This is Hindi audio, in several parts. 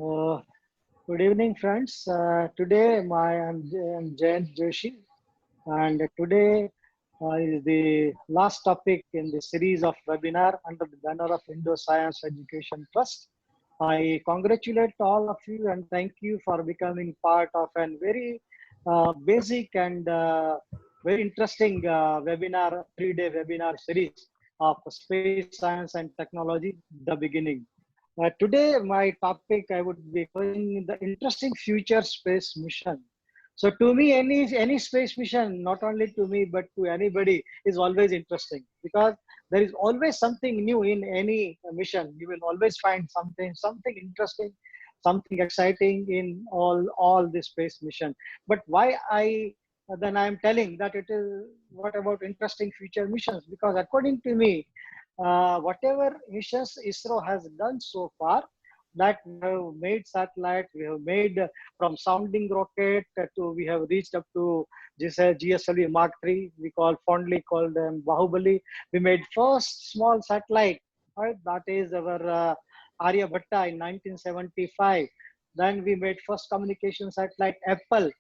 Uh, Good evening, friends. I'm Jayant Joshi, and today is the last topic in the series of webinar under the banner of Indo Science Education Trust. I congratulate all of you and thank you for becoming part of a very basic and very interesting webinar, 3-day webinar series of space science and technology, the beginning. Today, my topic I would be covering the interesting future space mission. So to me, any space mission, not only to me but to anybody, is always interesting because there is always something new in any mission. You will always find something interesting, something exciting in all the space mission. But why I then I am telling that it is what about interesting future missions? Because according to me, whatever missions ISRO has done so far, that we have made satellite, we have made from sounding rocket to we have reached up to GSLV Mark III. We fondly call them Bahubali. We made first small satellite, right? That is our Aryabhatta in 1975. Then we made first communication satellite Apple.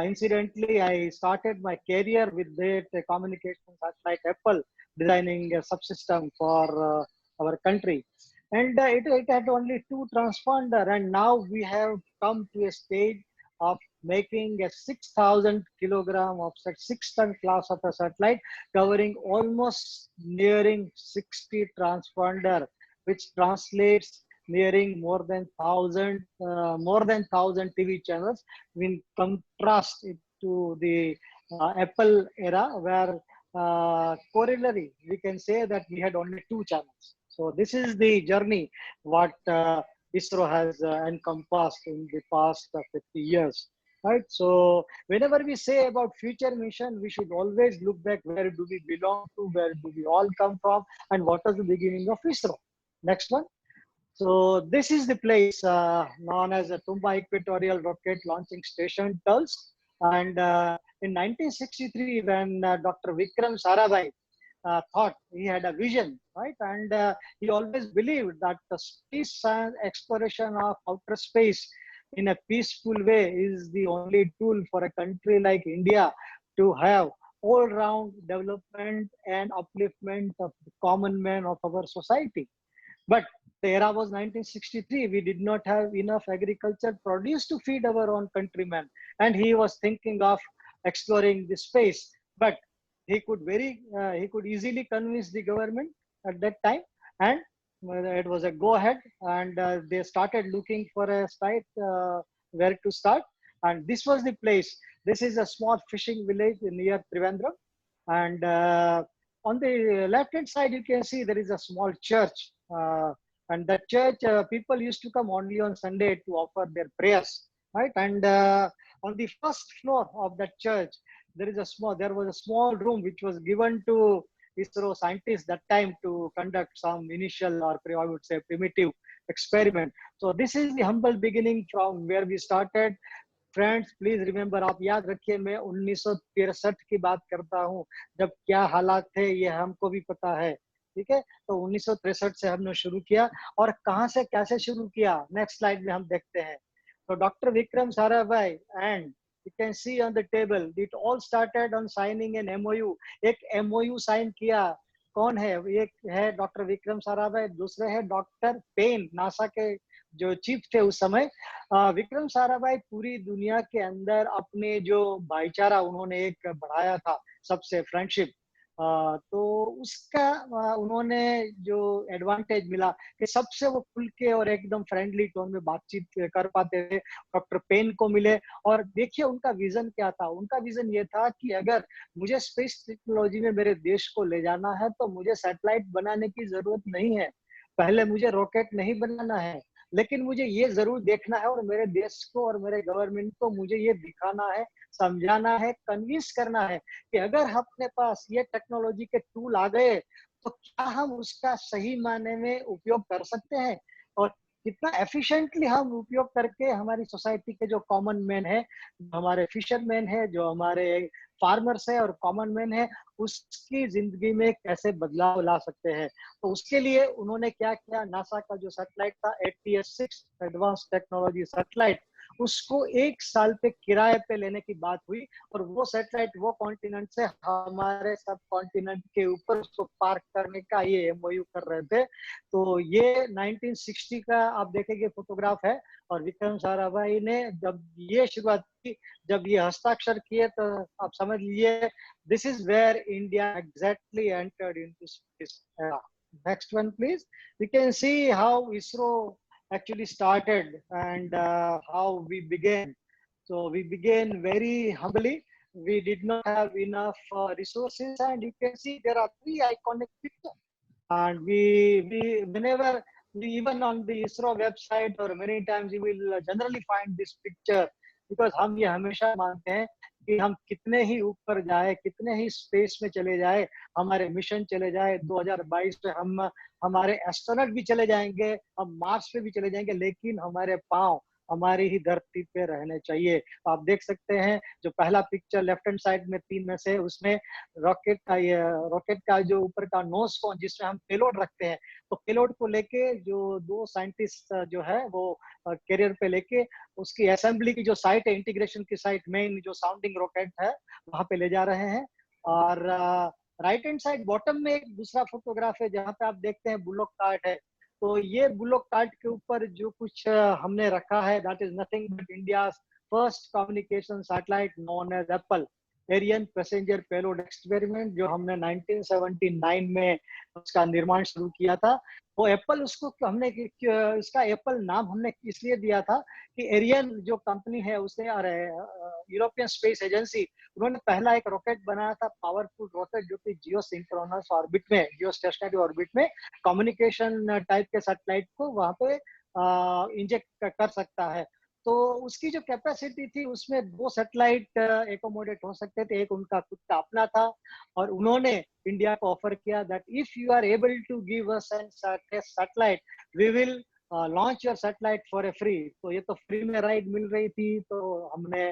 Incidentally, I started my career with that communication satellite Apple, designing a subsystem for our country. And it had only two transponder, and now we have come to a stage of making a 6,000 kilogram of such 6-ton class of a satellite, covering almost nearing 60 transponder, which translates nearing more than 1,000 TV channels. In contrast it to the Apple era, where corollary, we can say that we had only two channels. So this is the journey what ISRO has encompassed in the past 50 years. Right. So whenever we say about future mission, we should always look back where do we belong to, where do we all come from, and what is the beginning of ISRO. Next one. So this is the place known as the Tumba Equatorial Rocket Launching Station, Tulsa. And in 1963, when Dr. Vikram Sarabhai thought he had a vision, right? And he always believed that the space science exploration of outer space in a peaceful way is the only tool for a country like India to have all-round development and upliftment of the common man of our society. But the era was 1963. We did not have enough agriculture produce to feed our own countrymen. And he was thinking of exploring the space. But he could easily convince the government at that time. And it was a go ahead. And they started looking for a site where to start. And this was the place. This is a small fishing village near Trivandrum. And on the left hand side, you can see there is a small church. And that church, people used to come only on Sunday to offer their prayers, right? And on the first floor of that church, there was a small room which was given to ISRO scientists that time to conduct some initial or I would say primitive experiment. So this is the humble beginning from where we started. Friends please remember, आप याद रखिए, मैं 1963 की बात करता हूँ, जब क्या हालात थे ये हमको भी पता है। ठीक है, तो 1963 से हमने शुरू किया और कहां से कैसे शुरू किया, नेक्स्ट स्लाइड में हम देखते हैं। तो doctor Vikram Sarabhai and you can see on the table, it all started on signing an MoU. एक एमओयू साइन किया, कौन है? एक है डॉक्टर विक्रम साराभाई, दूसरे है डॉक्टर पेन, नासा के जो चीफ थे उस समय। विक्रम साराभाई पूरी दुनिया के अंदर अपने जो भाईचारा उन्होंने एक बढ़ाया था, सबसे फ्रेंडशिप, तो उसका उन्होंने जो एडवांटेज मिला कि सबसे वो खुल के और एकदम फ्रेंडली टोन में बातचीत कर पाते थे, डॉक्टर पेन को मिले। और देखिए उनका विजन क्या था, उनका विजन ये था कि अगर मुझे स्पेस टेक्नोलॉजी में मेरे देश को ले जाना है तो मुझे सैटेलाइट बनाने की जरूरत नहीं है, पहले मुझे रॉकेट नहीं बनाना है, लेकिन मुझे ये जरूर देखना है और मेरे देश को और मेरे गवर्नमेंट को मुझे ये दिखाना है, समझाना है, कन्विंस करना है कि अगर हम अपने पास ये टेक्नोलॉजी के टूल आ गए तो क्या हम उसका सही मायने में उपयोग कर सकते हैं। और कितना एफिशिएंटली हम उपयोग करके हमारी सोसाइटी के जो कॉमन मैन है, हमारे फिशरमैन है, जो हमारे फार्मर्स है और कॉमन मैन है, उसकी जिंदगी में कैसे बदलाव ला सकते हैं। तो उसके लिए उन्होंने क्या किया, नासा का जो सैटेलाइट था ATS-6 एडवांस टेक्नोलॉजी सैटेलाइट, उसको 1 साल पे किराए पे लेने की बात हुई, और वो सैटेलाइट वो कॉन्टिनेंट से हमारे सब कॉन्टिनेंट के ऊपर उसको पार्क करने का ये MOU कर रहे थे। तो ये 1960 का आप देखेंगे फोटोग्राफ है, और विक्रम साराभाई ने जब ये शुरुआत की, जब ये हस्ताक्षर किए, तो आप समझ लीजिए this is where India exactly entered into space era. Next one, please. We can see how ISRO actually started and how we began. So we began very humbly. We did not have enough resources, and you can see there are 3 iconic pictures. And we whenever we, even on the ISRO website or many times, you will generally find this picture, because हम ये हमेशा मानते हैं कि हम कितने ही ऊपर जाए, कितने ही स्पेस में चले जाए, हमारे मिशन चले जाए, 2022 में हम हमारे एस्ट्रोनॉट भी चले जाएंगे, हम मार्स पे भी चले जाएंगे, लेकिन हमारे पांव हमारी ही धरती पे रहने चाहिए। तो आप देख सकते हैं जो पहला पिक्चर लेफ्ट हैंड साइड में 3 में से, उसमें रॉकेट का जो ऊपर का नोज कोन जिसमें हम पेलोड रखते हैं, तो पेलोड को लेके जो 2 साइंटिस्ट जो है वो कैरियर पे लेके उसकी असेंबली की जो साइट है, इंटीग्रेशन की साइट, मेन जो साउंडिंग रॉकेट है, वहां पे ले जा रहे हैं। और राइट हैंड साइड बॉटम में एक दूसरा फोटोग्राफ है जहाँ पे आप देखते हैं बुलोक कार्ट है। तो ये बुलोक कार्ट के ऊपर जो कुछ हमने रखा है, that is nothing but India first communication satellite known as APPLE Ariane passenger payload experiment, जो हमने 1979 में उसका निर्माण शुरू किया था। वो एप्पल, उसको हमने इसका एप्पल नाम हमने इसलिए दिया था कि एरियन जो कंपनी है उसने, यूरोपियन स्पेस एजेंसी, उन्होंने पहला एक रॉकेट बनाया था, पावरफुल रॉकेट, जो कि जियो सिंक्रोनस ऑर्बिट में, जियो स्टेशनरी ऑर्बिट में कम्युनिकेशन टाइप के सैटेलाइट को वहां पे इंजेक्ट कर सकता है। तो उसकी जो कैपेसिटी थी उसमें 2 सैटेलाइट एकोमोडेट हो सकते थे, एक उनका खुद का अपना था, और उन्होंने इंडिया को ऑफर किया that if you are able to give us an satellite, we will launch your satellite for a free. तो ये तो फ्री में राइड मिल रही थी, तो हमने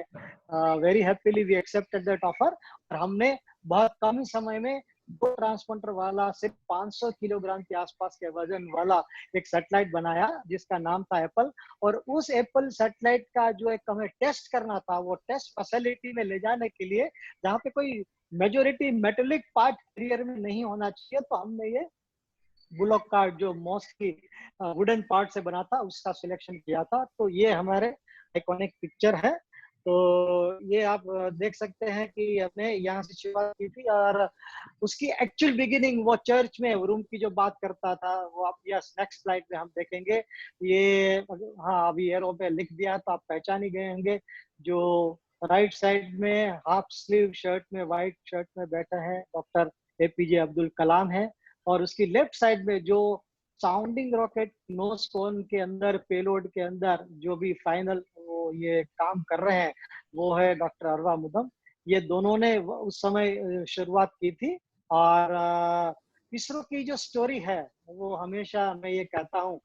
very happily we accepted that offer, और हमने बहुत कम समय में 2 ट्रांसपोंडर वाला, सिर्फ 500 किलोग्राम के आसपास के वजन वाला एक सैटेलाइट बनाया जिसका नाम था एप्पल। और उस एप्पल सैटेलाइट का जो एक हमें टेस्ट करना था, वो टेस्ट फैसिलिटी में ले जाने के लिए, जहाँ पे कोई मेजोरिटी मेटेलिक पार्ट करियर में नहीं होना चाहिए, तो हमने ये बुलॉक कार्ड जो मोस्टली वुडन पार्ट से बना था उसका सिलेक्शन किया था। तो ये हमारे आइकॉनिक पिक्चर है। तो ये आप देख सकते हैं कि हमने यहाँ से शुरुआत की थी, और उसकी एक्चुअल बिगिनिंग वो चर्च में रूम की जो बात करता था, वो आप यस नेक्स्ट स्लाइड में हम देखेंगे। ये हाँ, अभी एरो पे लिख दिया तो आप पहचान ही गए होंगे। जो राइट साइड में हाफ स्लीव शर्ट में, व्हाइट शर्ट में बैठा है, डॉक्टर APJ अब्दुल कलाम है। और उसकी लेफ्ट साइड में जो साउंडिंग रॉकेट नोज कोन के अंदर, पेलोड के अंदर जो भी फाइनल वो ये काम कर रहे हैं, वो है डॉक्टर अरवा मुदम। ये दोनों ने उस समय शुरुआत की थी। और इसरो की जो स्टोरी है, वो हमेशा मैं ये कहता हूँ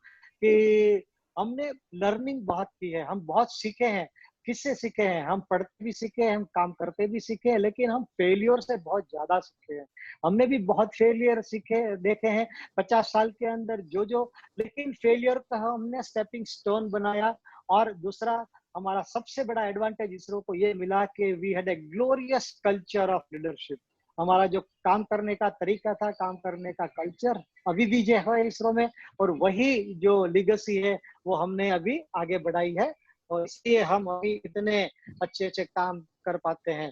कि हमने लर्निंग बहुत की है, हम बहुत सीखे हैं। किससे सीखे हैं? हम पढ़ते भी सीखे हैं, हम काम करते भी सीखे हैं, लेकिन हम फेलियर से बहुत ज्यादा सीखे हैं। हमने भी बहुत फेलियर सीखे देखे हैं 50 साल के अंदर जो लेकिन फेलियर का हमने स्टेपिंग स्टोन बनाया। और दूसरा हमारा सबसे बड़ा एडवांटेज इसरो को ये मिला कि we had a glorious culture of leadership. हमारा जो काम करने का तरीका था, काम करने का कल्चर अभी भी जो है इसरो में, और वही जो लीगेसी है वो हमने अभी आगे बढ़ाई है, और इसलिए हम अभी इतने अच्छे अच्छे काम कर पाते हैं।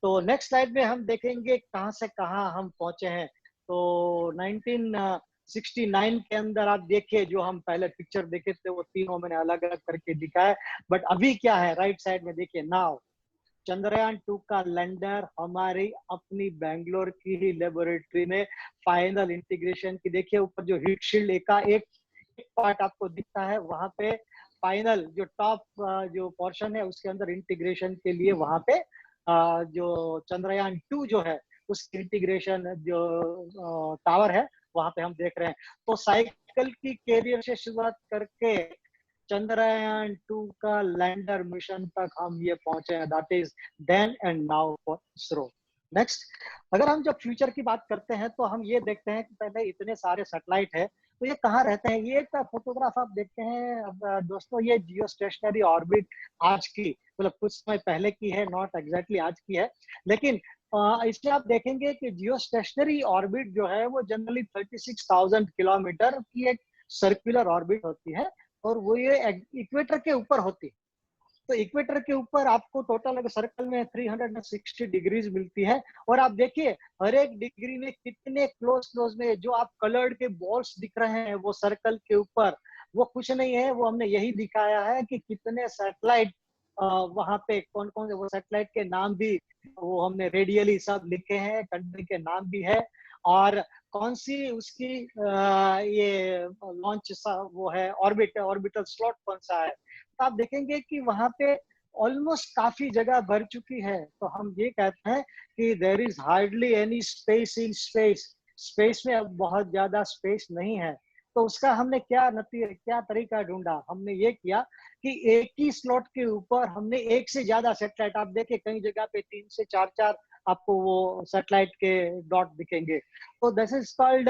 तो नेक्स्ट स्लाइड में हम देखेंगे कहाँ से कहाँ हम पहुंचे हैं। तो 1969 के अंदर आप देखिए, जो हम पहले पिक्चर देखे थे वो तीनों मैंने अलग अलग करके दिखाया, बट अभी क्या है, राइट साइड में देखिए नाउ चंद्रयान 2 का लैंडर हमारी अपनी बेंगलोर की ही लेबोरेटरी में फाइनल इंटीग्रेशन की, देखिए ऊपर जो हीट शील्ड का एक पार्ट आपको दिखता है, वहां पे फाइनल जो टॉप जो पोर्शन है उसके अंदर इंटीग्रेशन के लिए वहां पे जो चंद्रयान 2 जो है उसकी इंटीग्रेशन जो टावर है वहां पे हम देख रहे हैं। तो साइकिल की कैरियर से शुरुआत करके चंद्रयान 2 का लैंडर मिशन तक हम ये पहुंचे हैं, that is then and now for ISRO. Next, अगर हम जब फ्यूचर की बात करते हैं तो हम ये देखते हैं कि पहले इतने सारे सैटेलाइट है, तो ये कहाँ रहते हैं। ये एक फोटोग्राफ आप देखते हैं दोस्तों, ये जियो स्टेशनरी ऑर्बिट आज की, मतलब कुछ समय पहले की है, नॉट एग्जैक्टली आज की है, लेकिन इसमें आप देखेंगे कि जियो स्टेशनरी ऑर्बिट जो है वो जनरली 36,000 किलोमीटर की एक सर्कुलर ऑर्बिट होती है, और वो ये इक्वेटर के ऊपर होती है। तो इक्वेटर के ऊपर आपको टोटल अगर सर्कल में 360 डिग्रीज मिलती है, और आप देखिए हर एक डिग्री में कितने क्लोज क्लोज में जो आप कलर्ड के बॉल्स दिख रहे हैं वो सर्कल के ऊपर, वो कुछ नहीं है, वो हमने यही दिखाया है कि कितने सैटेलाइट वहां पे कौन कौन से, वो सैटेलाइट के नाम भी वो हमने रेडियली सब लिखे हैं, कंट्री के नाम भी है, और कौन सी उसकी ये लॉन्च वो है, ऑर्बिटल स्लॉट कौन सा है। तो आप देखेंगे कि वहां पे ऑलमोस्ट काफी जगह भर चुकी है। तो हम ये कहते हैं कि there is hardly any space in space, space में अब बहुत ज्यादा स्पेस नहीं है। तो उसका हमने क्या तरीका ढूंढा, हमने ये किया कि एक ही स्लॉट के ऊपर हमने एक से ज्यादा सैटेलाइट, आप देखिए कई जगह पे 3 से 4 आपको वो सैटेलाइट के डॉट दिखेंगे। तो this is called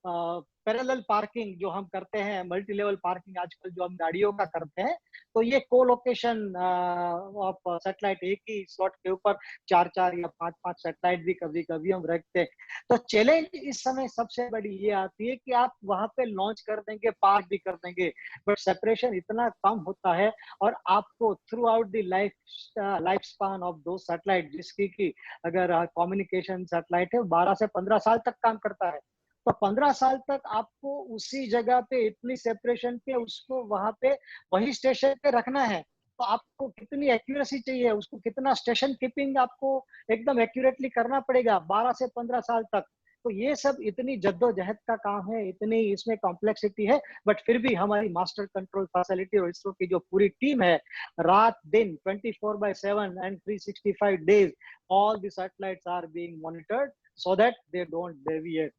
parallel parking, जो हम करते हैं मल्टी लेवल पार्किंग आजकल जो हम गाड़ियों का करते हैं। तो ये कोलोकेशन ऑफ सैटेलाइट, एक ही स्लॉट के ऊपर 4 या 5 सैटेलाइट भी कभी कभी हम रखते हैं। तो चैलेंज इस समय सबसे बड़ी ये आती है कि आप वहां पे लॉन्च कर देंगे, पार्क भी कर देंगे, बट सेपरेशन इतना कम होता है, और आपको through out the life span of दो सैटेलाइट, जिसकी की अगर कम्युनिकेशन सैटेलाइट है 12 से 15 साल तक काम करता है, तो 15 साल तक आपको उसी जगह पे इतनी सेपरेशन पे उसको वहां पे वही स्टेशन पे रखना है। तो आपको कितनी एक्यूरेसी चाहिए, उसको कितना स्टेशन कीपिंग आपको एकदम एक्यूरेटली करना पड़ेगा 12 से 15 साल तक। तो ये सब इतनी जद्दोजहद का काम है, इतनी इसमें कॉम्प्लेक्सिटी है, बट फिर भी हमारी मास्टर कंट्रोल फैसिलिटी और इसरो की जो पूरी टीम है, रात दिन 24/7 and 365 days all the satellites are being monitored so that they don't deviate.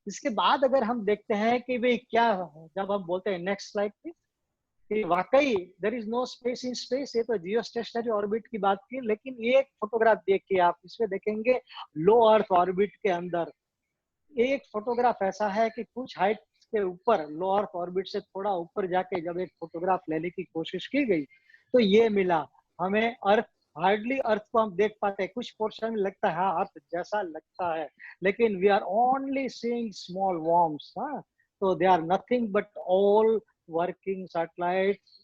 इसके बाद अगर हम देखते हैं कि भाई क्या, जब हम बोलते हैं नेक्स्ट स्लाइड पे, कि वाकई there is no space in space, ये तो जियो स्टेशनरी ऑर्बिट की बात की, लेकिन ये एक फोटोग्राफ देखिए आप, इसमें देखेंगे लो अर्थ ऑर्बिट के अंदर एक फोटोग्राफ ऐसा है कि कुछ हाइट के ऊपर लो अर्थ ऑर्बिट से थोड़ा ऊपर जाके जब एक फोटोग्राफ लेने की कोशिश की गई तो ये मिला हमें। अर्थ, हार्डली अर्थ को हम देख पाते हैं, कुछ पोर्शन में लगता है हाँ अर्थ जैसा लगता है, लेकिन we are only seeing small worms. हाँ, तो they are nothing but all working satellites,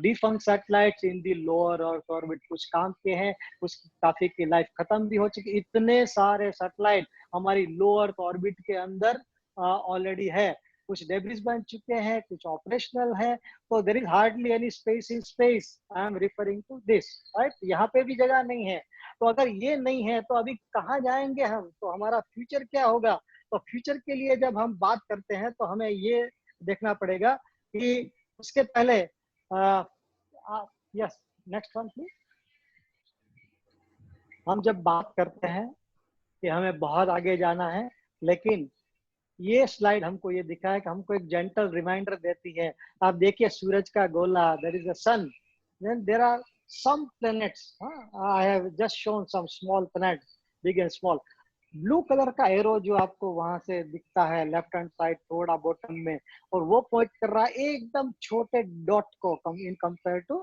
defunct satellites in the lower earth orbit. कुछ काम के हैं, कुछ काफी की लाइफ खत्म भी हो चुकी। इतने सारे सैटेलाइट हमारी लो अर्थ ऑर्बिट के अंदर ऑलरेडी है, कुछ डेब्रिस बन चुके हैं, कुछ ऑपरेशनल है। तो there is hardly any space in space, I am referring to this, right. यहाँ पे भी जगह नहीं है। तो अगर ये नहीं है तो अभी कहाँ जाएंगे हम, तो हमारा फ्यूचर क्या होगा। तो फ्यूचर के लिए जब हम बात करते हैं तो हमें ये देखना पड़ेगा कि उसके पहले यस, नेक्स्ट वन प्लीज। हम जब बात करते हैं कि हमें बहुत आगे जाना है, लेकिन ये स्लाइड हमको ये दिखा है कि हमको एक जेंटल रिमाइंडर देती है। आप देखिए सूरज का गोला, there is a sun, then there are some planets. I have just shown some small planets, big and small. Blue colour का एरो जो आपको वहां से दिखता है लेफ्ट हैंड साइड थोड़ा बॉटम में, और वो पॉइंट कर रहा है एकदम छोटे डॉट को in compare to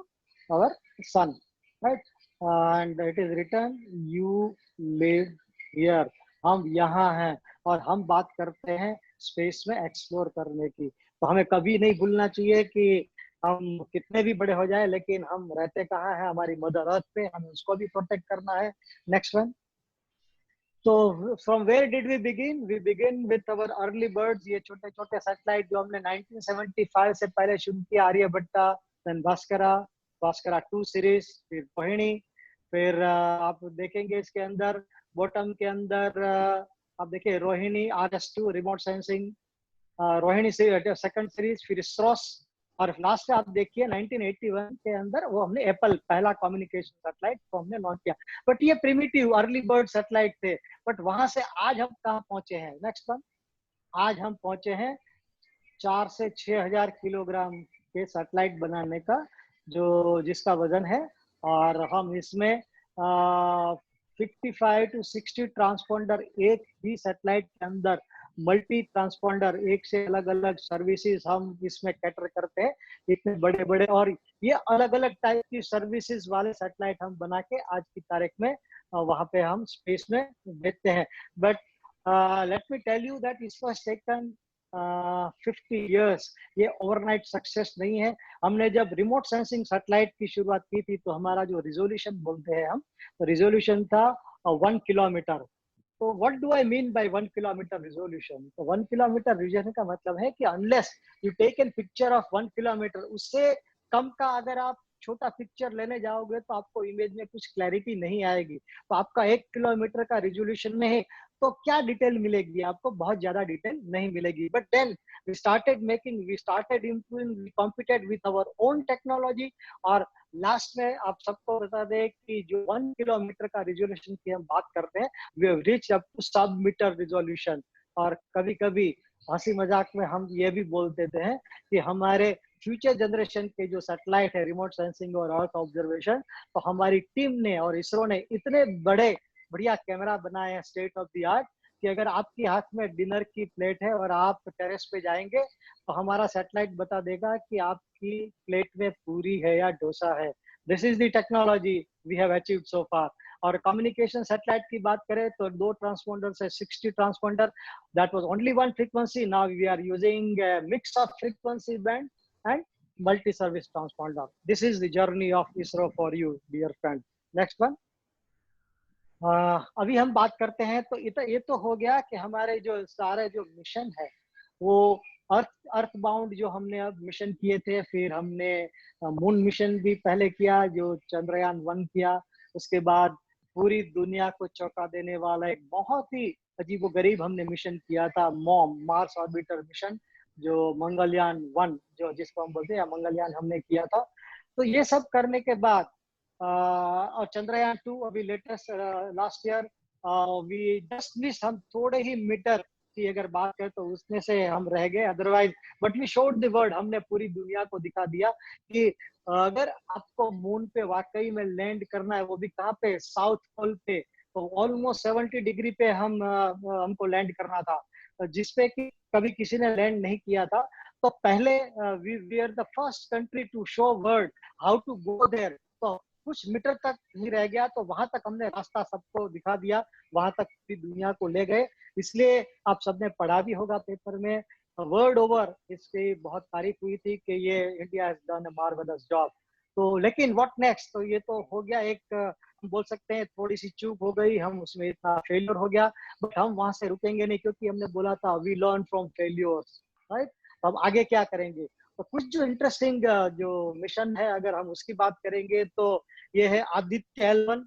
our sun, right. And it is written you live here, हम यहाँ हैं, और हम बात करते हैं स्पेस में एक्सप्लोर करने की। तो हमें कभी नहीं भूलना चाहिए कि हम कितने भी बड़े हो जाए, लेकिन हम रहते कहाँ हैं, हमारी मदर अर्थ पे, हमें उसको भी प्रोटेक्ट करना है। Next one. तो from where did we begin, we begin with our early birds, ये छोटे छोटे सैटेलाइट जो हमने 1975 से पहले शुरू किया, आर्यभट्टा, देन भास्करा, भास्करा 2 सीरीज, फिर रोहिणी, फिर आप देखेंगे इसके अंदर बॉटम के अंदर आप देखिए Rohini RS2 remote sensing, Rohini से सेकंड सीरीज, फिर स्रोस, और लास्ट में आप देखिए 1981 के अंदर वो हमने एप्पल पहला कम्युनिकेशन सैटेलाइट को हमने लॉन्च किया। बट ये प्रिमिटिव अर्ली बर्ड सैटेलाइट थे, बट वहां से आज हम कहाँ पहुंचे हैं। Next one. आज हम पहुंचे हैं 4 से 6,000 किलोग्राम के सैटेलाइट बनाने का, जो जिसका वजन है। और हम इसमें 55 टू 60 ट्रांसपोंडर, एक ही सैटेलाइट के अंदर मल्टी ट्रांसपोंडर, एक से अलग अलग सर्विसेज हम इसमें कैटर करते हैं, इतने बड़े बड़े। और ये अलग अलग टाइप की सर्विसेज वाले सैटेलाइट हम बना के आज की तारीख में वहां पे हम स्पेस में भेजते हैं। But let me tell you that it was taken 50 years. ये ओवरनाइट सक्सेस नहीं है। हमने जब रिमोट सेंसिंग सैटेलाइट की शुरुआत की थी तो हमारा जो रिजोल्यूशन बोलते हैं हम, तो रिजोल्यूशन था 1 किलोमीटर। तो what do I mean by 1 kilometre resolution? तो 1 किलोमीटर रिजोल्यूशन का मतलब है कि unless you take an picture of 1 kilometre, उससे कम का अगर आप छोटा पिक्चर लेने जाओगे तो आपको इमेज में कुछ क्लैरिटी नहीं आएगी। तो आपका 1 किलोमीटर का रिजोल्यूशन में है तो क्या डिटेल मिलेगी आपको? बहुत ज्यादा डिटेल नहीं मिलेगी। But then we started improving, we competed with our own technology. और लास्ट में आप सबको बता दें कि जो 1 किलोमीटर का रिजोल्यूशन की हम बात करते हैं, we have reached up to sub metre resolution. और कभी कभी हंसी मजाक में हम ये भी बोल देते हैं कि हमारे फ्यूचर जनरेशन के जो सैटेलाइट है रिमोट सेंसिंग और अर्थ ऑब्जर्वेशन, तो हमारी टीम ने और इसरो ने इतने बड़े बढ़िया कैमरा बनाए हैं स्टेट ऑफ द आर्ट, कि अगर आपके हाथ में डिनर की प्लेट है और आप टेरेस पे जाएंगे तो हमारा सैटेलाइट बता देगा कि आपकी प्लेट में पूरी है या डोसा है। This is the technology we have achieved so far. और कम्युनिकेशन सैटेलाइट की बात करें तो 2 ट्रांसपोंडर से 60 transponder, that was only one frequency. Now we are using mix of frequency band and multi service transponder. This is the journey of ISRO for you dear friend. Next one. अभी हम बात करते हैं तो ये तो हो गया कि हमारे जो सारे जो मिशन है वो अर्थ अर्थ बाउंड जो हमने अब मिशन किए थे। फिर हमने मून मिशन भी पहले किया जो चंद्रयान 1 किया। उसके बाद पूरी दुनिया को चौंका देने वाला एक बहुत ही अजीबोगरीब हमने मिशन किया था, मॉम मार्स ऑर्बिटर मिशन, जो मंगलयान 1 जो जिसको हम बोलते हैं मंगलयान, हमने किया था। तो ये सब करने के बाद और चंद्रयान 2 अभी latest last year we just miss, हम थोड़े ही मीटर की अगर बात करें तो उसमें से हम रह गए। Otherwise but we showed the world, हमने पूरी दुनिया को दिखा दिया कि अगर आपको मून पे वाकई में लैंड करना है, वो भी कहाँ पे, साउथ पोल पे, तो ऑलमोस्ट 70 डिग्री पे हमको लैंड करना था, जिसपे कि कभी किसी ने लैंड नहीं किया था। तो पहले we are the first country to show world how to go there. तो कुछ मीटर तक ही रह गया तो वहां तक हमने रास्ता सबको दिखा दिया, वहां तक पूरी दुनिया को ले गए। इसलिए आप सबने पढ़ा भी होगा पेपर में, वर्ल्ड ओवर इसकी बहुत तारीफ हुई थी कि ये India has done a marvellous job. तो लेकिन व्हाट नेक्स्ट? तो ये तो हो गया एक, हम बोल सकते हैं थोड़ी सी चूक हो गई, हम उसमें इतना फेलियर हो गया। बट हम वहां से रुकेंगे नहीं, क्योंकि हमने बोला था we learn from failures, right? तो अब आगे क्या करेंगे? तो कुछ जो इंटरेस्टिंग जो मिशन है अगर हम उसकी बात करेंगे तो ये है आदित्य L1।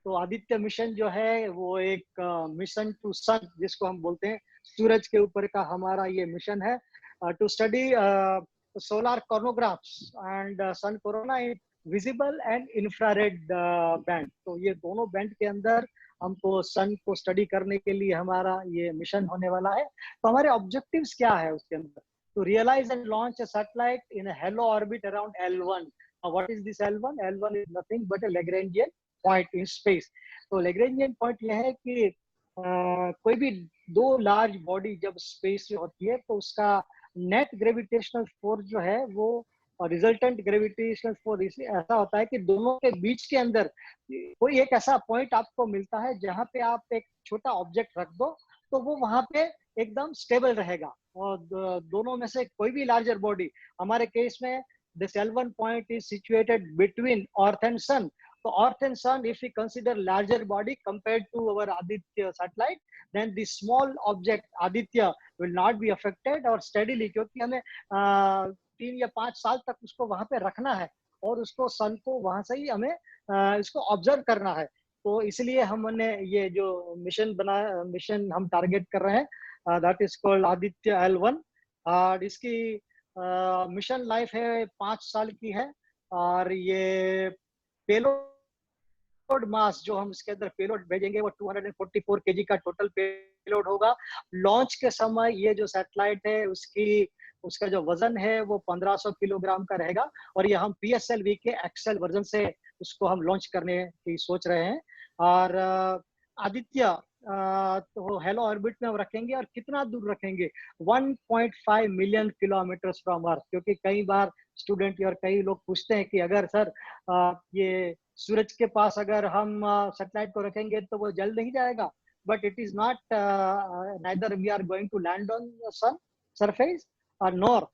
तो आदित्य मिशन जो है वो एक मिशन टू सन जिसको हम बोलते हैं, सूरज के ऊपर का हमारा ये मिशन है, to study solar coronagraphs and sun corona in visible and infrared band. तो ये दोनों बैंड के अंदर हमको सन को स्टडी करने के लिए हमारा ये मिशन होने वाला है। तो हमारे ऑब्जेक्टिव्स क्या है उसके अंदर? to realize and launch a satellite in a halo orbit around L1. What is this L1? L1 is nothing but a Lagrangian point in space. तो Lagrangian point यह है कि कोई भी दो लार्ज बॉडी जब स्पेस में होती है तो उसका नेट ग्रेविटेशनल फोर्स जो है वो रिजल्टेंट ग्रेविटेशनल फोर्स ऐसा होता है कि दोनों के बीच के अंदर कोई एक ऐसा पॉइंट आपको मिलता है जहां पे आप एक छोटा ऑब्जेक्ट रख दो तो वो वहां पे एकदम स्टेबल रहेगा। और दोनों में से कोई भी लार्जर बॉडी, हमारे केस में this L1 point is situated between earth and sun. तो earth and sun if you consider larger body compared to our Aditya satellite, then the small object Aditya will not be affected और स्टेडीली, क्योंकि हमें 3 या 5 साल तक उसको वहां पे रखना है और उसको सन को वहां से ही हमें इसको ऑब्जर्व करना है। तो इसलिए हमने ये जो मिशन हम टारगेट कर रहे हैं, that is called Aditya L1। और इसकी मिशन लाइफ है 5 साल की है। और ये पेलोड पेलोड मास जो हम इसके अंदर पेलोड भेजेंगे वो 244 केजी का टोटल पेलोड होगा। लॉन्च के समय ये जो सैटेलाइट है उसका जो वजन है वो 1500 किलोग्राम का रहेगा और ये हम PSLV के एक्सेल वर्जन से उसको हम लॉन्च करने की सोच रहे हैं। और आदित्य तो हेलो ऑर्बिट में हम रखेंगे और कितना दूर रखेंगे? 1.5 मिलियन किलोमीटर्स फ्रॉम अर्थ, क्योंकि कई बार स्टूडेंट और कई लोग पूछते हैं कि अगर सर ये सूरज के पास अगर हम सैटेलाइट को रखेंगे तो वो जल नहीं जाएगा, but it is not, neither we are going to land on sun surface और nor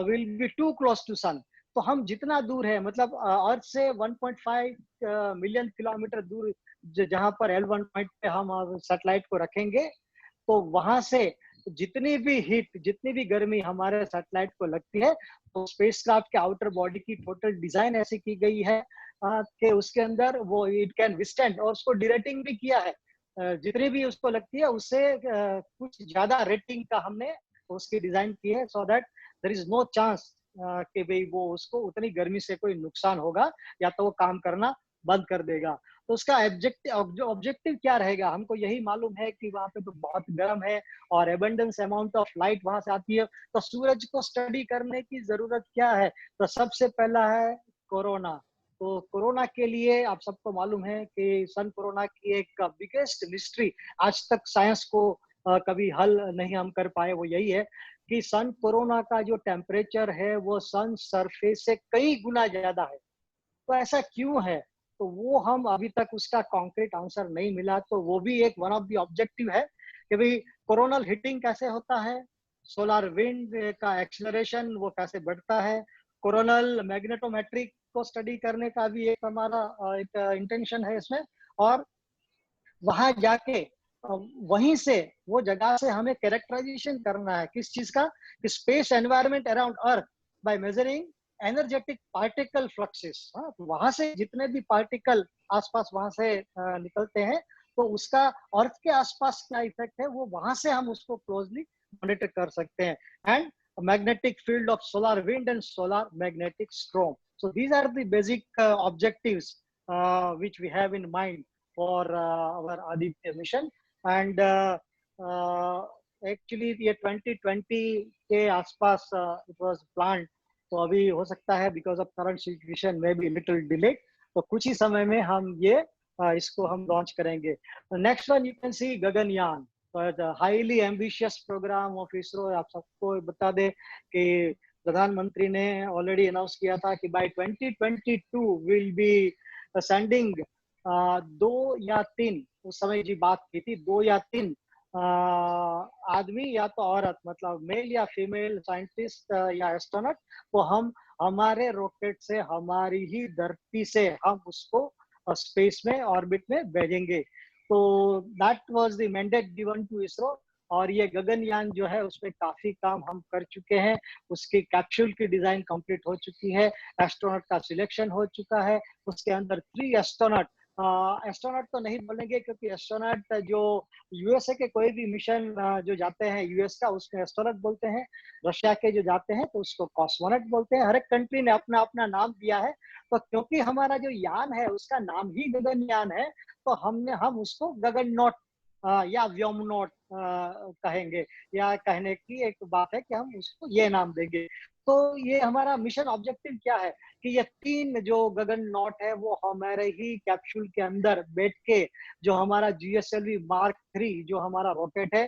will be too close to sun. तो हम जितना दूर है, मतलब अर्थ से 1.5 मिलियन किलोमीटर दूर जहां पर L1 पॉइंट पे हम सैटेलाइट को रखेंगे, तो वहां से जितनी भी हीट, जितनी भी गर्मी हमारे सैटेलाइट को लगती है, तो स्पेसक्राफ्ट के आउटर बॉडी की टोटल डिजाइन ऐसी की गई है कि उसके अंदर वो इट कैन विस्टैंड, और उसको डिरेटिंग भी किया है। जितनी भी उसको लगती है उससे कुछ ज्यादा रेटिंग का हमने उसकी डिजाइन की है, so that there is no chance कि भाई वो उसको उतनी गर्मी से कोई नुकसान होगा या तो वो काम करना बंद कर देगा। तो उसका ऑब्जेक्टिव क्या रहेगा? हमको यही मालूम है कि वहां पे तो बहुत गर्म है और एबंडेंस अमाउंट ऑफ लाइट वहां से आती है, तो सूरज को स्टडी करने की जरूरत क्या है? तो सबसे पहला है कोरोना। तो कोरोना के लिए आप सबको मालूम है कि सन कोरोना की एक बिगेस्ट मिस्ट्री आज तक साइंस को कभी हल नहीं हम कर पाए, वो यही है कि सन कोरोना का जो टेम्परेचर है वो सन सरफेस से कई गुना ज्यादा है। तो ऐसा क्यों है? तो वो हम अभी तक उसका कॉन्क्रीट आंसर नहीं मिला। तो वो भी एक वन ऑफ द ऑब्जेक्टिव है कि भाई कोरोनल हिटिंग कैसे होता है, सोलर विंड का एक्सेलरेशन वो कैसे बढ़ता है, कोरोनल मैग्नेटोमेट्रिक को स्टडी करने का भी एक हमारा एक इंटेंशन है इसमें। और वहां जाके वहीं से वो जगह से हमें कैरेक्टराइजेशन करना है किस चीज का, कि space environment around earth by measuring energetic particle fluxes. तो वहां से जितने भी पार्टिकल आसपास वहां से निकलते हैं, तो उसका अर्थ के आसपास क्या इफेक्ट है वो वहां से हम उसको क्लोजली मॉनिटर कर सकते हैं। And magnetic field of solar wind and solar magnetic storm. So these are the basic objectives which we have in mind for our Aditya mission. And actually ये 2020 के आसपास it was planned, तो अभी हो सकता है because of current situation may be little delayed, तो कुछ ही समय में हम ये इसको हम लॉन्च करेंगे। Next one you can see Gaganyaan, highly ambitious programme of ISRO. आप सबको बता दें कि प्रधानमंत्री ने ऑलरेडी अनाउंस किया था कि बाय 2022 विल बी सेंडिंग 2 या 3, उस समय जी बात की थी 2 या 3 आदमी या तो औरत, मतलब मेल या फीमेल साइंटिस्ट या एस्ट्रोनॉट, तो हम हमारे रॉकेट से हमारी ही धरती से हम उसको स्पेस में ऑर्बिट में भेजेंगे। तो that was the mandate given to ISRO. और ये गगनयान जो है उसमें काफी काम हम कर चुके हैं, उसकी कैप्सूल की डिजाइन कंप्लीट हो चुकी है, एस्ट्रोनॉट का सिलेक्शन हो चुका है। उसके अंदर 3 एस्ट्रोनॉट, एस्ट्रोनॉट तो नहीं बोलेंगे क्योंकि एस्ट्रोनॉट जो यूएसए के कोई भी मिशन जो जाते हैं यूएस का उसको एस्ट्रोनॉट बोलते हैं, रशिया के जो जाते हैं तो उसको कॉस्मोनॉट बोलते हैं। हर एक कंट्री ने अपना अपना नाम दिया है। तो क्योंकि हमारा जो यान है उसका नाम ही गगनयान है, तो हम उसको गगननॉट या व्योमनॉट कहेंगे, या कहने की एक बात है कि हम उसको ये नाम देंगे। तो ये हमारा मिशन ऑब्जेक्टिव क्या है कि ये 3 जो गगननॉट है वो हमारे ही कैप्सूल के अंदर बैठ के जो हमारा GSLV Mark 3 जो हमारा रॉकेट है,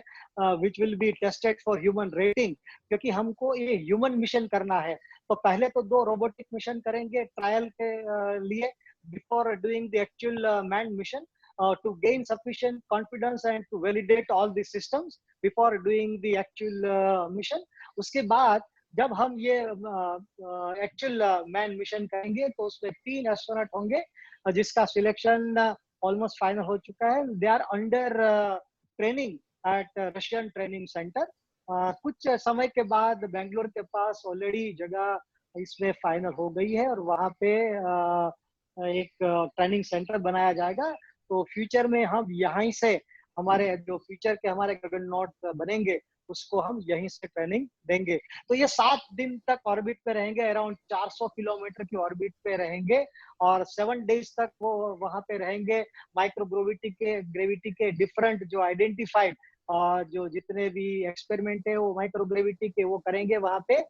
which will be tested for human rating, क्योंकि हमको ये ह्यूमन मिशन करना है। तो पहले तो 2 रोबोटिक मिशन करेंगे ट्रायल के लिए before doing the actual man mission, to gain sufficient confidence and to validate all the systems before doing the actual mission. उसके बाद जब हम ये एक्चुअल मैन मिशन करेंगे तो उसमें 3 एस्ट्रोनॉट होंगे जिसका सिलेक्शन ऑलमोस्ट फाइनल हो चुका है। They are under training at Russian training centre. कुछ समय के बाद बेंगलोर के पास ऑलरेडी जगह इसमें फाइनल हो गई है और वहाँ पे एक ट्रेनिंग सेंटर बनाया जाएगा। तो फ्यूचर में हम यहाँ से हमारे जो फ्यूचर के हमारे गगननॉट बनेंगे उसको हम यहीं से ट्रेनिंग देंगे। तो ये 7 दिन तक ऑर्बिट पे रहेंगे, अराउंड 400 किलोमीटर की ऑर्बिट पे रहेंगे और 7 डेज तक वो वहां पे रहेंगे। ग्रेविटी के डिफरेंट जो आइडेंटिफाइड जो जितने भी एक्सपेरिमेंट है वो माइक्रोग्रेविटी के वो करेंगे वहां पे।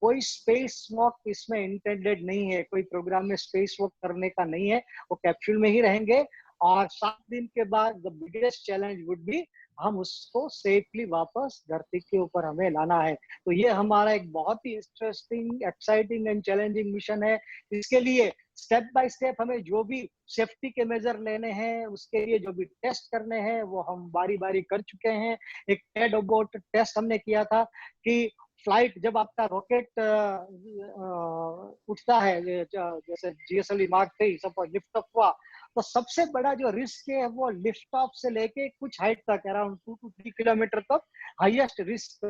कोई स्पेस वॉक इसमें इंटेंडेड नहीं है, कोई प्रोग्राम में स्पेस वॉक करने का नहीं है, वो कैप्सूल में ही रहेंगे। और 7 दिन के बाद the biggest challenge would be हम उसको सेफली वापस धरती के ऊपर हमें लाना है। तो ये हमारा एक बहुत ही interesting, exciting and challenging mission है। इसके लिए स्टेप बाय स्टेप हमें जो भी सेफ्टी के मेजर लेने हैं, उसके लिए जो भी टेस्ट करने हैं वो हम बारी बारी कर चुके हैं। एक टेड अबोट टेस्ट हमने किया था कि फ्लाइट जब आपका रॉकेट उठता है, जैसे GSLV mark 3 suppose lift off हुआ, तो सबसे बड़ा जो रिस्क है वो लिफ्ट ऑफ से लेके कुछ हाइट तक, अराउंड 2 to 3 किलोमीटर तक हाईएस्ट रिस्क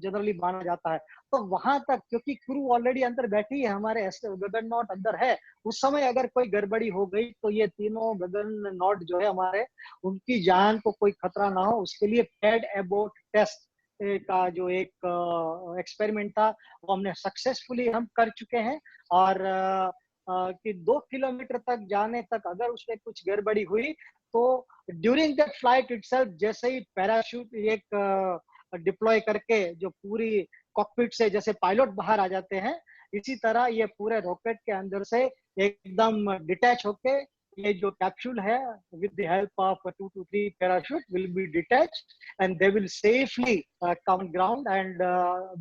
जनरली माना जाता है। तो वहां तक क्योंकि क्रू ऑलरेडी अंदर बैठी है, हमारे गगननॉट अंदर है, उस समय अगर कोई गड़बड़ी हो गई तो ये तीनों गगननॉट जो है हमारे, उनकी जान को कोई खतरा ना हो, उसके लिए टेड एबोट टेस्ट का जो एक एक्सपेरिमेंट था वो हमने सक्सेसफुली हम कर चुके हैं। और कि 2 किलोमीटर तक जाने तक अगर उसमें कुछ गड़बड़ी हुई तो ड्यूरिंग दैट फ्लाइट इटसेल्फ जैसे ही पैराशूट एक डिप्लॉय करके जो पूरी कॉकपिट से जैसे पायलट बाहर आ जाते हैं, इसी तरह ये पूरे रॉकेट के अंदर से एकदम डिटैच होके ये जो कैप्सूल है with the help of 2 to 3 parachute will be detached and they will safely come ground and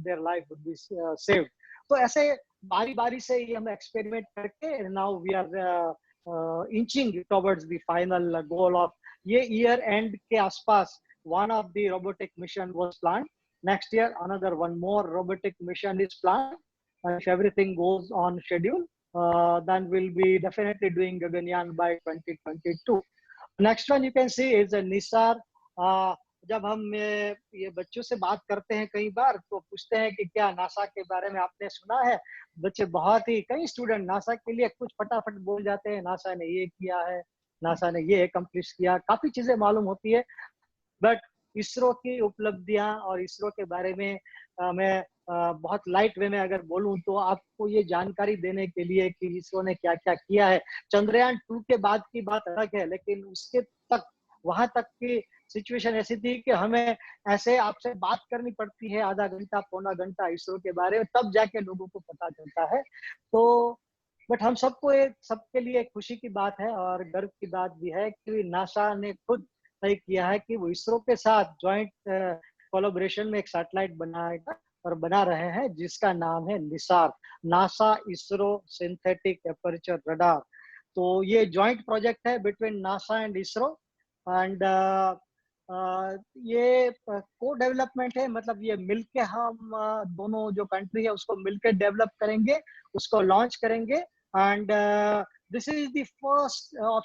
their life would be saved. तो ऐसे बारी बारी से ये हम एक्सपेरिमेंट करके now we are inching towards the final goal of ये ईयर एंड के आसपास one of the robotic mission was planned. Next year another one more robotic mission is planned. If everything goes on schedule, then we'll be definitely doing Gaganyaan by 2022. Next one you can see is a NISAR. जब हम ये बच्चों से बात करते हैं कई बार तो पूछते हैं कि क्या नासा के बारे में आपने सुना है। बच्चे बहुत ही कई स्टूडेंट नासा के लिए कुछ फटाफट बोल जाते हैं, नासा ने ये किया है, नासा ने ये अकम्प्लिश किया, काफी चीजें मालूम होती है। बट इसरो की उपलब्धियां और इसरो के बारे में मैं बहुत लाइट वे में अगर बोलूं तो आपको ये जानकारी देने के लिए कि इसरो ने क्या क्या किया है। चंद्रयान 2 के बाद की बात अलग है, लेकिन उसके तक वहां तक की सिचुएशन ऐसी थी कि हमें ऐसे आपसे बात करनी पड़ती है आधा घंटा पौना घंटा इसरो के बारे में, तब जाके लोगों को पता चलता है। तो बट हम सबको एक सबके लिए एक खुशी की बात है और गर्व की बात भी है कि नासा ने खुद तय किया है कि वो इसरो के साथ ज्वाइंट कोलैबोरेशन में एक सैटेलाइट बनाएगा और बना रहे हैं जिसका नाम है Nisar, NASA ISRO synthetic aperture radar. तो ये ज्वाइंट प्रोजेक्ट है between NASA and ISRO and ये को डेवलपमेंट है, मतलब ये मिलके हम दोनों जो कंट्री है उसको मिलके डेवलप करेंगे, उसको लॉन्च करेंगे। And this is the first of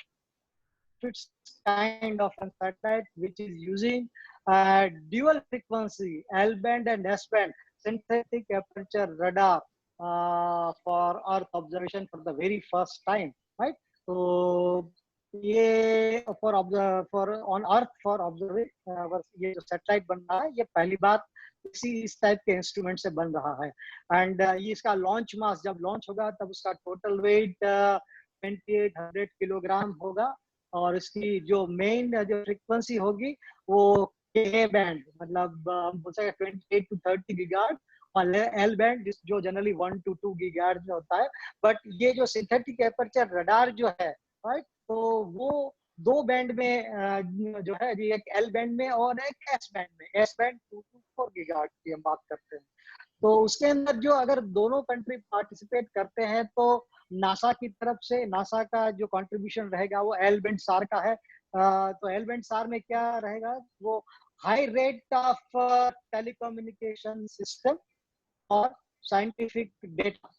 its kind of a satellite which is using dual frequency L band and S band synthetic aperture radar for Earth observation for the very first time, right? So ये for on Earth for observation ये जो सैटेलाइट बन रहा है ये पहली बार इस टाइप के इंस्ट्रूमेंट से बन रहा है। एंड ये इसका लॉन्च मास जब लॉन्च होगा तब उसका टोटल वेट 2800 किलोग्राम होगा और इसकी जो मेन जो फ्रीक्वेंसी होगी वो के बैंड, मतलब हम बोल सकते 28 to 30 गीगाहर्ट्ज और एल बैंड जो जनरली 1 to 2 गीगाहर्ट्ज में होता है। बट ये जो सिंथेटिक एपर्चर रडार जो है, राइट, तो वो 2 बैंड में जो है, एक एल बैंड में और एक एस बैंड में, एस बैंड 2 to 4 गीगाहर्ट्ज की हम बात करते हैं। तो उसके अंदर जो अगर दोनों कंट्री पार्टिसिपेट करते हैं तो नासा की तरफ से नासा का जो कंट्रीब्यूशन रहेगा वो एल बैंड सार का है। तो एल बैंड सार में क्या रहेगा, वो high rate of telecommunication system और साइंटिफिक डेटा,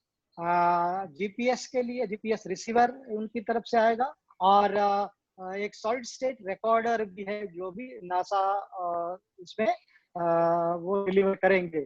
जीपीएस के लिए जीपीएस रिसीवर उनकी तरफ से आएगा और एक सॉलिड स्टेट रिकॉर्डर भी है जो भी नासा इसमें वो डिलीवर करेंगे।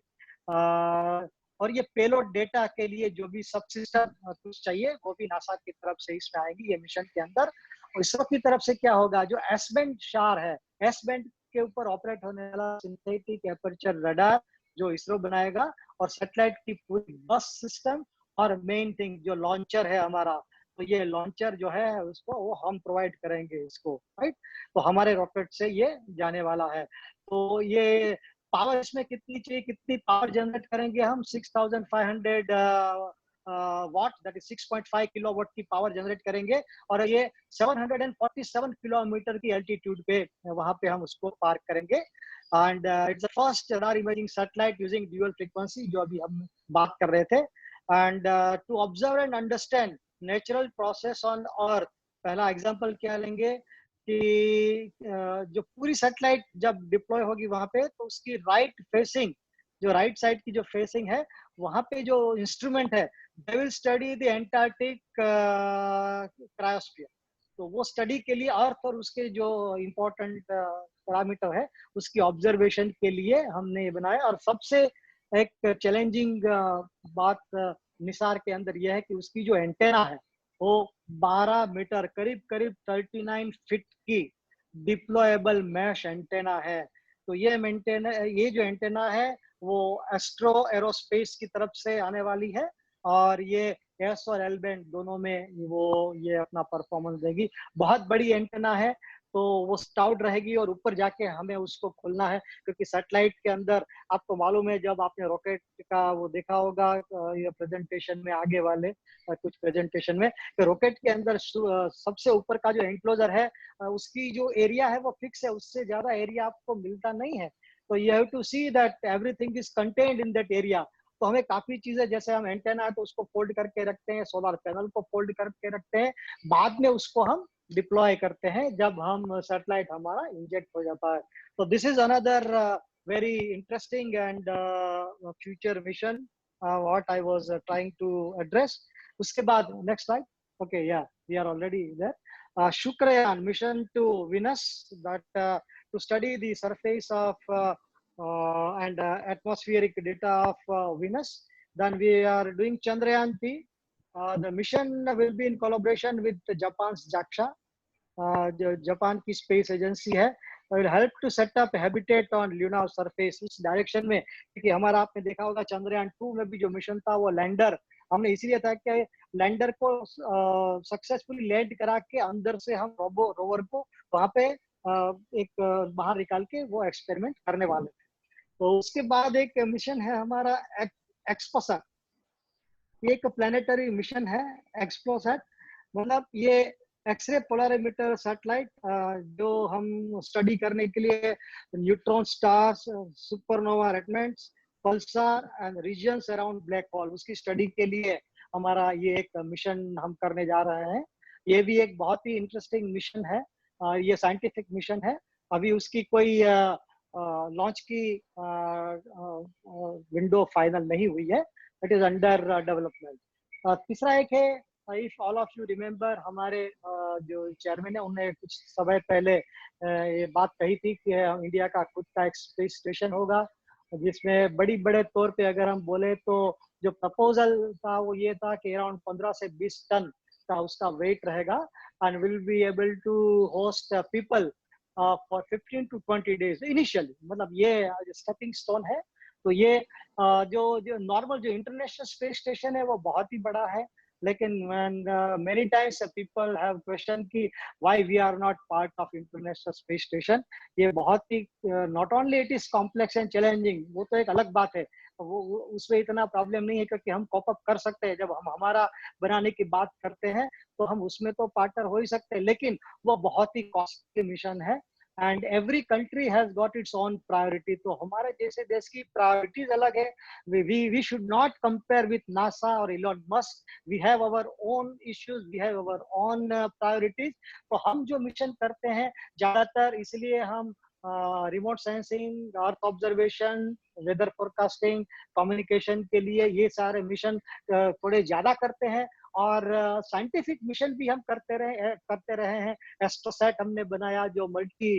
और ये पेलोड डेटा के लिए जो भी सब सिस्टम कुछ चाहिए वो भी नासा की तरफ से इसमें आएगी ये मिशन के अंदर। इसरो की तरफ से क्या होगा, जो एस बैंड शार है, एस बैंड के ऊपर ऑपरेट होने वाला सिंथेटिक एपर्चर रडार जो इसरो बनाएगा, और सैटेलाइट की पूरी बस सिस्टम, और मेन थिंग जो लॉन्चर है हमारा, तो ये लॉन्चर जो है उसको वो हम प्रोवाइड करेंगे इसको, राइट। तो हमारे रॉकेट से ये जाने वाला है। तो ये पावर इसमें कितनी चाहिए, कितनी पावर जनरेट करेंगे हम, 6500 वाट, दैट इज 6.5 किलोवाट की पावर जनरेट करेंगे, और ये 747 किलोमीटर की एल्टीट्यूड पे वहां पे हम उसको पार्क करेंगे। And it's the first radar imaging satellite using dual frequency, जो अभी हम बात कर रहे थे। And to observe and understand natural process on earth, पहला एग्जांपल क्या लेंगे कि जो पूरी सैटेलाइट जब डिप्लॉय होगी वहां पे, तो उसकी राइट फेसिंग, जो राइट साइड की जो फेसिंग है, वहां पे जो इंस्ट्रूमेंट है, they will study the Antarctic cryosphere. तो वो स्टडी के लिए अर्थ और उसके जो इम्पोर्टेंट पैरामीटर है उसकी ऑब्जर्वेशन के लिए हमने ये बनाया। और सबसे एक चैलेंजिंग बात निसार के अंदर यह है कि उसकी जो एंटेना है वो 12 मीटर, करीब करीब 39 फीट की डिप्लॉयबल मैश एंटेना है। तो ये जो एंटेना है वो एस्ट्रो एरोस्पेस की तरफ से आने वाली है, और ये एस और एल बैंड दोनों में वो ये अपना परफॉर्मेंस देगी। बहुत बड़ी एंटेना है, तो वो स्टाउट रहेगी, और ऊपर जाके हमें उसको खोलना है, क्योंकि सैटेलाइट के अंदर आपको मालूम है, जब आपने रॉकेट का वो देखा होगा ये प्रेजेंटेशन में, आगे वाले कुछ प्रेजेंटेशन में, तो रॉकेट के अंदर सबसे ऊपर का जो एंक्लोजर है उसकी जो एरिया है वो फिक्स है, उससे ज्यादा एरिया आपको मिलता नहीं है। तो you have to see that everything is contained in that area. तो हमें काफी चीजें, जैसे हम एंटेना है तो उसको फोल्ड करके रखते हैं, सोलर पैनल को फोल्ड करके रखते हैं, बाद में उसको हम डिप्लॉय करते हैं जब हम सैटेलाइट हमारा इंजेक्ट हो जाता है। तो this is another very interesting and future mission what I was trying to address. उसके बाद नेक्स्ट स्लाइड। ओके, या we are already there. Shukrayaan mission to Venus, that to study the surface of and atmospheric data of Venus. Then we are doing Chandrayaan-3. The mission will be in collaboration with Japan's JAXA, जो जापान की स्पेस एजेंसी है, will help to set up habitat on lunar surface, इस डायरेक्शन में। क्योंकि हमारा आपने देखा होगा चंद्रयान 2 में भी जो मिशन था वो लैंडर हमने इसीलिए था कि लैंडर को सक्सेसफुली लैंड करा के अंदर से हम रोवर को वहां पे एक बाहर निकाल के वो एक्सपेरिमेंट करने वाले थे। तो उसके बाद एक मिशन है हमारा एक्सपोसैट, ये एक प्लानिटरी मिशन है। एक्सप्लोसैट मतलब ये एक्सरे पोलरिमीटर सैटेलाइट, जो हम स्टडी करने के लिए neutron stars, supernova remnants, pulsar and regions around black hole, उसकी स्टडी के लिए हमारा ये एक मिशन हम करने जा रहे हैं। ये भी एक बहुत ही इंटरेस्टिंग मिशन है, ये साइंटिफिक मिशन है। अभी उसकी कोई लॉन्च की विंडो फाइनल नहीं हुई है, इट इज अंडर डेवलपमेंट। तीसरा एक है, if all of you remember, हमारे जो चेयरमैन है उन्होंने कुछ समय पहले ये बात कही थी कि इंडिया का खुद का एक स्पेस स्टेशन होगा, जिसमें बड़े तौर पे अगर हम बोले तो जो प्रपोजल था वो ये था कि अराउंड 15 से 20 टन का उसका वेट रहेगा, and will be able to host people for 15 to 20 days initially. मतलब ये स्टेपिंग स्टोन है। तो ये जो नॉर्मल जो इंटरनेशनल स्पेस स्टेशन है वो बहुत ही बड़ा है, लेकिन many times people have question कि why we are not part of international space station. ये बहुत ही not only it is complex and challenging, वो तो एक अलग बात है, वो उसमें इतना प्रॉब्लम नहीं है, क्योंकि हम कॉप अप कर सकते हैं। जब हम हमारा बनाने की बात करते हैं तो हम उसमें तो पार्टनर हो ही सकते हैं, लेकिन वो बहुत ही कॉस्टली मिशन है, and every country has got its own priority. तो हमारे जैसे देश की प्रायोरिटीज अलग है। We should not compare with NASA और Elon Musk, we have our own issues, we have our own priorities. तो हम जो मिशन करते हैं ज्यादातर इसलिए हम remote sensing, earth observation, weather forecasting, communication के लिए ये सारे मिशन थोड़े ज्यादा करते हैं, और साइंटिफिक मिशन भी हम करते रहे हैं। एस्ट्रोसैट हमने बनाया, जो मल्टी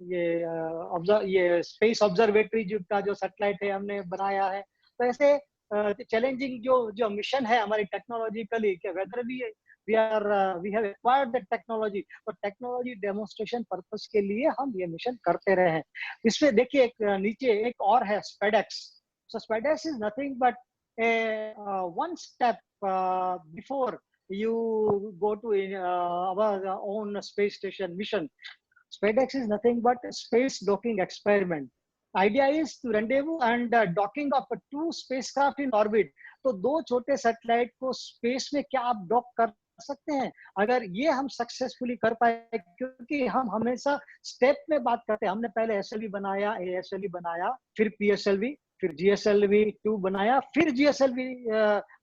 ये स्पेस ऑब्जर्वेटरी का जो सैटेलाइट है हमने बनाया है। तो ऐसे चैलेंजिंग जो मिशन है हमारी टेक्नोलॉजिकली, वेदर भी we have acquired the technology, तो टेक्नोलॉजी डेमोन्स्ट्रेशन पर्पस के लिए हम ये मिशन करते रहे हैं। इसमें देखिए एक नीचे एक और है SpaceX। So SpaceX is nothing but a one step before you go to our own space station mission. SpaceX is nothing but a space docking experiment. Idea is to rendezvous and docking of two spacecraft in orbit. तो दो छोटे सैटेलाइट को स्पेस में क्या आप डॉक कर सकते हैं, अगर ये हम सक्सेसफुली कर पाए, क्योंकि हम हमेशा स्टेप में बात करते हैं। हमने पहले SLV बनाया, ASLV बनाया, फिर PSLV, फिर GSLV 2 बनाया, फिर GSLV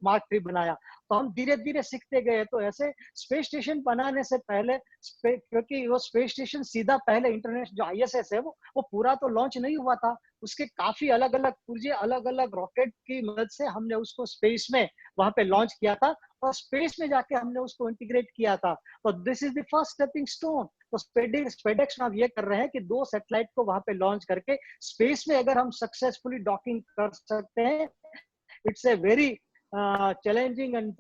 Mark 3 बनाया। तो हम धीरे धीरे सीखते गए। तो ऐसे स्पेस स्टेशन बनाने से पहले, क्योंकि वो स्पेस स्टेशन सीधा पहले इंटरनेशनल जो ISS है वो पूरा तो लॉन्च नहीं हुआ था, उसके काफी अलग अलग पुर्जे, अलग अलग रॉकेट की मदद से हमने उसको स्पेस में वहां पे लॉन्च किया था, और स्पेस में जाके हमने उसको इंटीग्रेट किया था। तो this is the first stepping stone. तो स्पेडेक्स में आप ये कर रहे हैं कि दो सैटेलाइट को वहां पे लॉन्च करके स्पेस में अगर हम सक्सेसफुली डॉकिंग कर सकते हैं, it's a very challenging and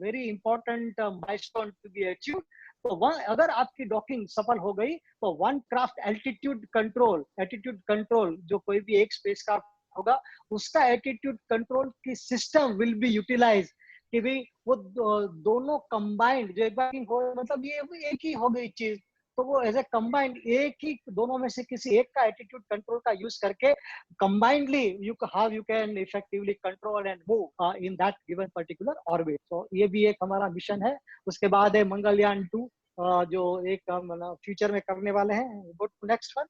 very important milestone to be achieved. तो अगर आपकी डॉकिंग सफल हो गई तो वन क्राफ्ट एल्टीट्यूड कंट्रोल जो कोई भी एक स्पेस क्राफ्ट होगा, उसका एल्टीट्यूड कंट्रोल की सिस्टम विल बी यूटिलाइज, कि भाई वो दोनों कंबाइंड जो एक बार हो, मतलब ये एक ही हो गई चीज, तो वो एज ए कंबाइंड एक ही दोनों में से किसी एक का एटीट्यूड कंट्रोल का यूज करके combinedly you can effectively control and move in that given particular orbit. तो ये भी एक हमारा मिशन है। उसके बाद है मंगलयान 2 जो एक हम फ्यूचर में करने वाले हैं। Go to next one.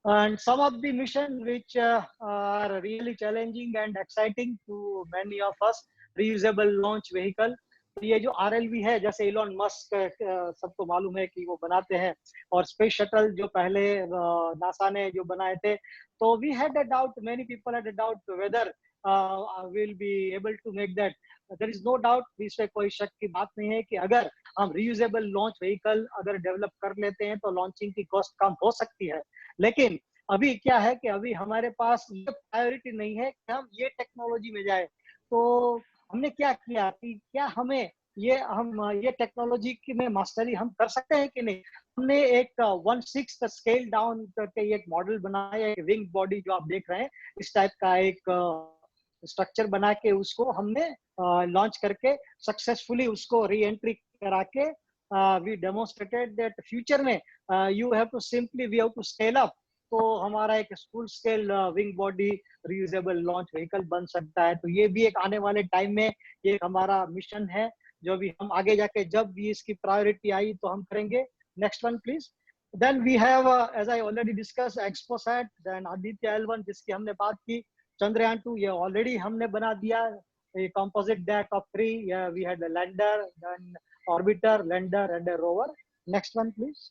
And some of the mission which are really challenging and exciting to many of us, reusable launch vehicle। तो ये जो RLV है, जैसे इलॉन मस्क सबको मालूम है कि वो बनाते हैं, और स्पेस शटल जो पहले नासा ने जो बनाए थे, तो we had a doubt, many people had a doubt whether we'll be able to make that। there is no doubt, इसमें कोई शक की बात नहीं है कि अगर हम reusable launch vehicle अगर डेवलप कर लेते हैं तो लॉन्चिंग की कॉस्ट कम हो सकती है। लेकिन अभी क्या है कि अभी हमारे पास ये प्रायोरिटी नहीं है कि हम ये टेक्नोलॉजी में जाए। तो हमने क्या किया कि क्या हमें ये टेक्नोलॉजी की में मास्टरी हम कर सकते हैं कि नहीं। हमने एक 1/6 स्केल डाउन करके एक मॉडल बनाया, एक विंग बॉडी जो आप देख रहे हैं, इस टाइप का एक स्ट्रक्चर बना के उसको हमने लॉन्च करके सक्सेसफुली उसको री एंट्री करा के वी डेमोन्स्ट्रेटेड दैट फ्यूचर में we have to scale up, तो हमारा एक full scale wing body reusable launch vehicle बन सकता है। तो ये भी एक आने वाले टाइम में ये हमारा मिशन है, जो भी हम आगे जाके जब भी इसकी प्रायोरिटी आई तो हम करेंगे। Next one please. Then we have as I already discuss XPoSat, then Aditya L1 जिसकी हमने बात की, चंद्रयान 2 ये ऑलरेडी हमने बना दिया, composite deck of 3, we had the lander, then orbiter, lander and a rover। Next one please.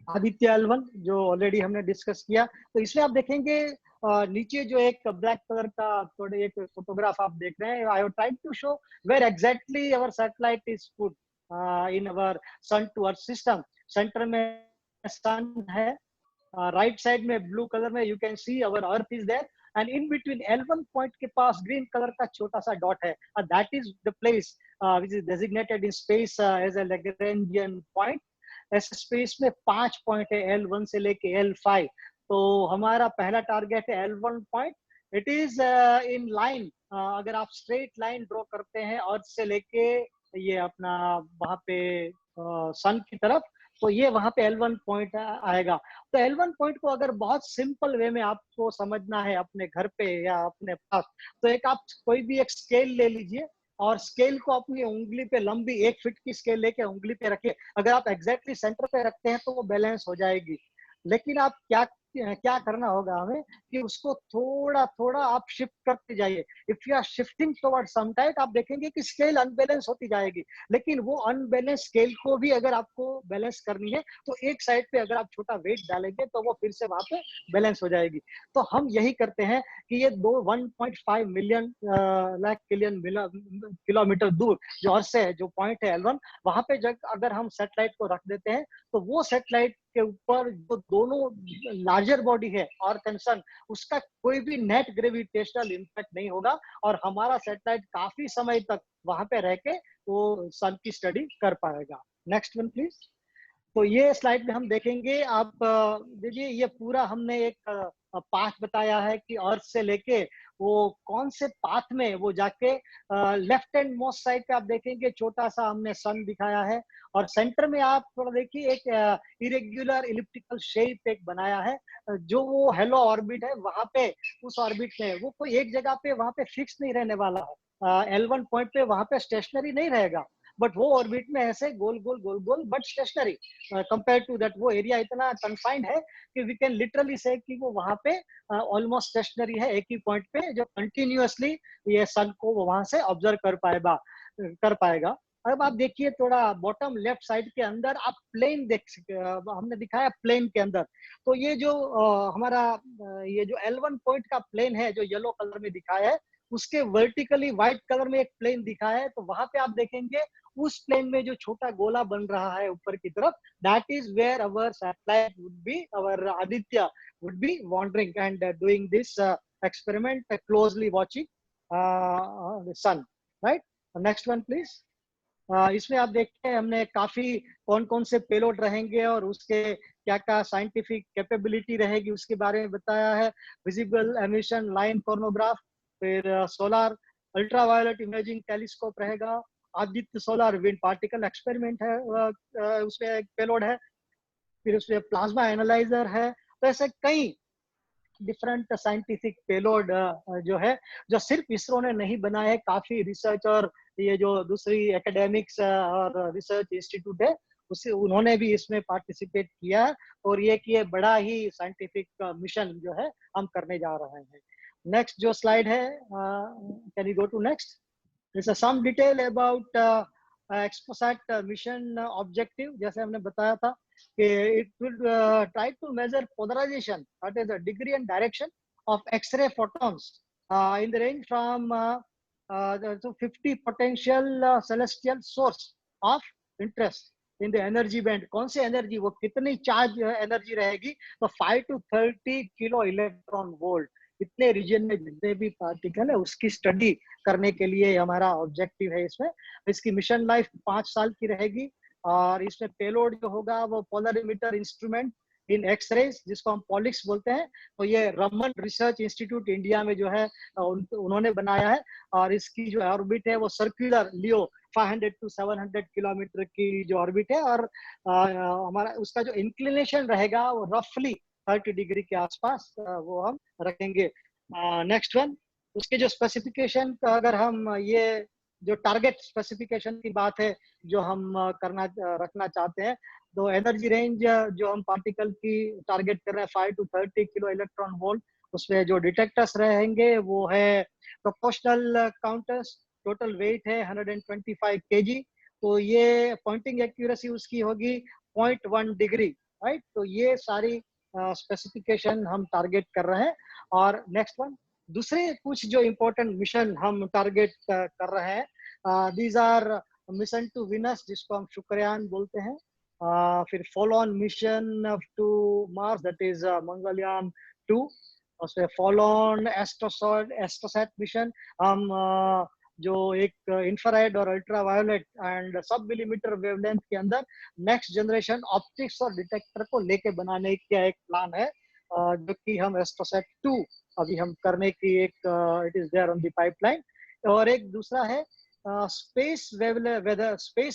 Aditya L1 जो ऑलरेडी हमने डिस्कस किया। तो इसमें आप देखेंगे नीचे जो एक ब्लैक कलर का थोड़े एक फोटोग्राफ आप देख रहे हैं, I have tried to show where exactly our satellite is put in our sun to earth system. Centre में सन है, राइट साइड में ब्लू कलर में you can see our earth is there, and in between L1 point के पास ग्रीन कलर का छोटा सा डॉट है, that is the place which is designated in space as a Lagrangian point. ऐसे स्पेस में 5 पॉइंट है L1 से लेके L5। तो हमारा पहला टारगेट है L1 point. It is in line, अगर आप स्ट्रेट लाइन ड्रॉ करते हैं अर्थ से लेके ये अपना वहां पे सन की तरफ, तो ये वहां पे L1 पॉइंट आएगा। तो L1 पॉइंट को अगर बहुत सिंपल वे में आपको समझना है अपने घर पे या अपने पास, तो एक आप कोई भी एक स्केल ले लीजिए और स्केल को अपनी उंगली पे, लंबी 1 फीट की स्केल लेके उंगली पे रखिए। अगर आप एग्जैक्टली सेंटर पे रखते हैं तो वो बैलेंस हो जाएगी। लेकिन आप क्या करना होगा हमें कि उसको थोड़ा थोड़ा आप शिफ्ट करते जाइए। If you are shifting toward some tight, आप देखेंगे कि स्केल अनबैलेंस होती जाएगी। लेकिन वो अनबैलेंस स्केल को भी अगर आपको बैलेंस करनी है तो एक साइड पे अगर आप छोटा वेट डालेंगे तो वो फिर से वहां पे बैलेंस हो जाएगी। तो हम यही करते हैं कि ये 1.5 मिलियन लाख किलोमीटर दूर जो अर्थ से है, जो पॉइंट है L1, वहां पे जब अगर हम सैटेलाइट को रख देते हैं तो वो सैटेलाइट के ऊपर जो दोनों लार्जर बॉडी है अर्थ एंड सन, उसका कोई भी नेट ग्रेविटेशनल इम्पैक्ट नहीं होगा, और हमारा सैटेलाइट काफी समय तक वहां पे रह के वो सन की स्टडी कर पाएगा। Next one please. तो ये स्लाइड में हम देखेंगे, आप देखिए ये पूरा हमने एक पाथ बताया है कि अर्थ से लेके वो कौन से पाथ में वो जाके लेफ्ट हैंड मोस्ट साइड पे आप देखेंगे छोटा सा हमने सन दिखाया है, और सेंटर में आप थोड़ा देखिए एक इरेग्युलर इलिप्टिकल शेप एक बनाया है, जो वो हेलो ऑर्बिट है वहां पे, उस ऑर्बिट में वो कोई एक जगह पे वहां पे फिक्स नहीं रहने वाला है। L1 पॉइंट पे वहां पे स्टेशनरी नहीं रहेगा, बट वो ऑर्बिट में ऐसे गोल गोल गोल गोल but stationary, compare to that वो एरिया इतना कन्फाइंड है कि वी कैन लिटरली से कि वो वहां पे ऑलमोस्ट स्टेशनरी है एक ही पॉइंट पे, जो कंटिन्यूअसली ये सन को वो वहां से ऑब्जर्व कर पाएगा। अब आप देखिए थोड़ा बॉटम लेफ्ट साइड के अंदर आप प्लेन देख हमने दिखाया प्लेन के अंदर। तो ये जो हमारा ये जो L1 पॉइंट का प्लेन है जो येलो कलर में दिखाया है, उसके वर्टिकली व्हाइट कलर में एक प्लेन दिखाया है, तो वहां पे आप देखेंगे उस प्लेन में जो छोटा गोला बन रहा है ऊपर की तरफ, that is where our satellite would be, our Aditya would be wandering and doing this experiment, closely watching the sun, right. Next one please. इसमें आप देखते हैं हमने काफी कौन कौन से पेलोड रहेंगे और उसके क्या क्या साइंटिफिक कैपेबिलिटी रहेगी उसके बारे में बताया है। विजिबल एमिशन लाइन कॉर्नोग्राफ, फिर सोलर अल्ट्रावायलेट इमेजिंग टेलीस्कोप रहेगा, Aditya solar wind particle experiment है, उसमें एक पेलोड है, फिर उसमें प्लाज्मा एनालाइजर है। तो ऐसे कई डिफरेंट साइंटिफिक पेलोड जो है, जो सिर्फ इसरो ने नहीं बनाए है, काफी रिसर्च और ये जो दूसरी एकेडमिक्स और रिसर्च इंस्टीट्यूट है उसे उन्होंने भी इसमें पार्टिसिपेट किया है, और ये कि ये बड़ा ही साइंटिफिक मिशन जो है हम करने जा रहे हैं। नेक्स्ट जो स्लाइड है, can you go to next. There's some detail about Exposat mission objective, जैसे हमने बताया था कि it will try to measure polarization, that is the degree and direction of X-ray photons in the range from to 50 potential celestial source of interest in the energy band। कौन सी एनर्जी, वो कितनी चार्ज एनर्जी रहेगी, तो 5 to 30 किलो इलेक्ट्रॉन वोल्ट, इतने रीजन में जितने भी पार्टिकल है उसकी स्टडी करने के लिए हमारा ऑब्जेक्टिव है इसमें। इसकी मिशन लाइफ 5 साल की रहेगी, और इसमें पेलोड जो होगा वो पोलरिमीटर इंस्ट्रूमेंट इन एक्सरेज, जिसको हम पॉलिक्स बोलते हैं। तो ये रमन रिसर्च इंस्टीट्यूट इंडिया में जो है उन्होंने बनाया है, और इसकी जो ऑर्बिट है वो सर्कुलर लियो 500 to 700 किलोमीटर की जो ऑर्बिट है, और हमारा उसका जो इंक्लिनेशन रहेगा वो रफली 30 डिग्री के आसपास वो हम रखेंगे। नेक्स्ट वन, उसके जो स्पेसिफिकेशन अगर हम ये जो टारगेट स्पेसिफिकेशन की बात है जो हम रखना चाहते हैं, तो एनर्जी रेंज जो हम पार्टिकल की टारगेट कर रहे हैं 5 to 30 किलो इलेक्ट्रॉन वोल्ट। उसमें जो डिटेक्टर्स रहेंगे वो है प्रोपोर्शनल काउंटर्स, टोटल वेट है 125 kg। तो ये पॉइंटिंग एक्यूरेसी उसकी होगी 0.1 डिग्री, राइट। तो ये सारी स्पेसिफिकेशन हम टारगेट कर रहे हैं। और नेक्स्ट वन, दूसरे कुछ जो इम्पोर्टेंट मिशन हम टारगेट कर रहे हैं, these are mission to Venus, जिसको हम शुक्रयान बोलते हैं। फिर follow on mission to Mars, that is Mangalyaan 2। उसमें फॉलो ऑन एस्ट्रोसैट मिशन, हम जो एक इंफ्रारेड और अल्ट्रावायोलेट एंड सब मिलीमीटर वेवलेंथ के अंदर नेक्स्ट जनरेशन ऑप्टिक्स और डिटेक्टर को लेके बनाने का एक प्लान है, जो कि हम एस्ट्रोसैट 2 अभी हम करने की एक it is there on the pipeline. और एक दूसरा है स्पेस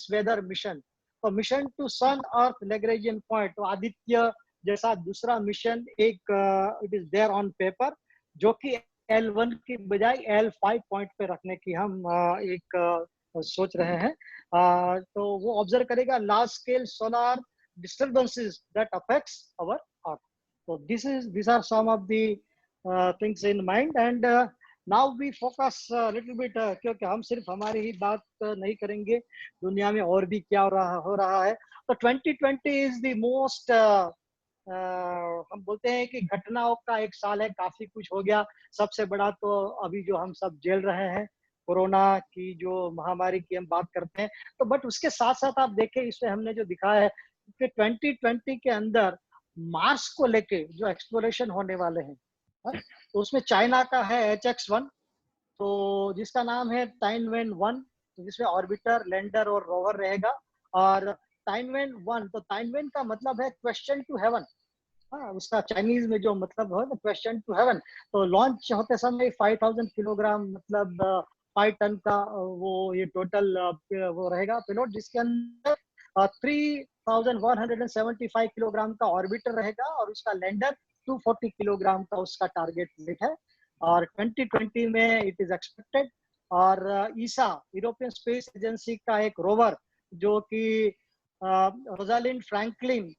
वेदर मिशन, तो mission to sun earth Lagrangian point. तो आदित्य जैसा दूसरा मिशन एक it is there on paper, जो कि L1 की बजाय L5 पॉइंट पे रखने की हम एक सोच रहे हैं। तो वो ऑब्जर्व करेगा large scale solar disturbances that affects our earth. So these are some of the things in mind, and now we focus a little bit, क्योंकि हम सिर्फ हमारी ही बात नहीं करेंगे, दुनिया में और भी क्या हो रहा है। तो 2020 is the most हम बोलते हैं कि घटनाओं का एक साल है, काफी कुछ हो गया। सबसे बड़ा तो अभी जो हम सब झेल रहे हैं कोरोना की जो महामारी की हम बात करते हैं, तो बट उसके साथ साथ आप देखें इसमें हमने जो दिखाया है कि 2020 के अंदर मार्स को लेके जो एक्सप्लोरेशन होने वाले हैं, तो उसमें चाइना का है HX1, तो जिसका नाम है टाइनवेन 1। तो जिसमें ऑर्बिटर, लैंडर और रोवर रहेगा। और टाइनवेन 1, तो टाइनवेन का मतलब है क्वेश्चन टू हेवन। हाँ, उसका चाइनीज में जो मतलब है ना, क्वेश्चन टू हेवन। तो लॉन्च होते समय 5000 किलोग्राम मतलब 5 टन का वो ये टोटल वो रहेगा पेलोड, जिसके अंदर 3175 किलोग्राम का ऑर्बिटर रहेगा और उसका लैंडर 240 किलोग्राम का उसका टारगेट वेट है। और 2020 में इट इज एक्सपेक्टेड। और ईसा, यूरोपियन स्पेस एजेंसी का एक रोवर जो कि रोजालिंड फ्रैंकलिन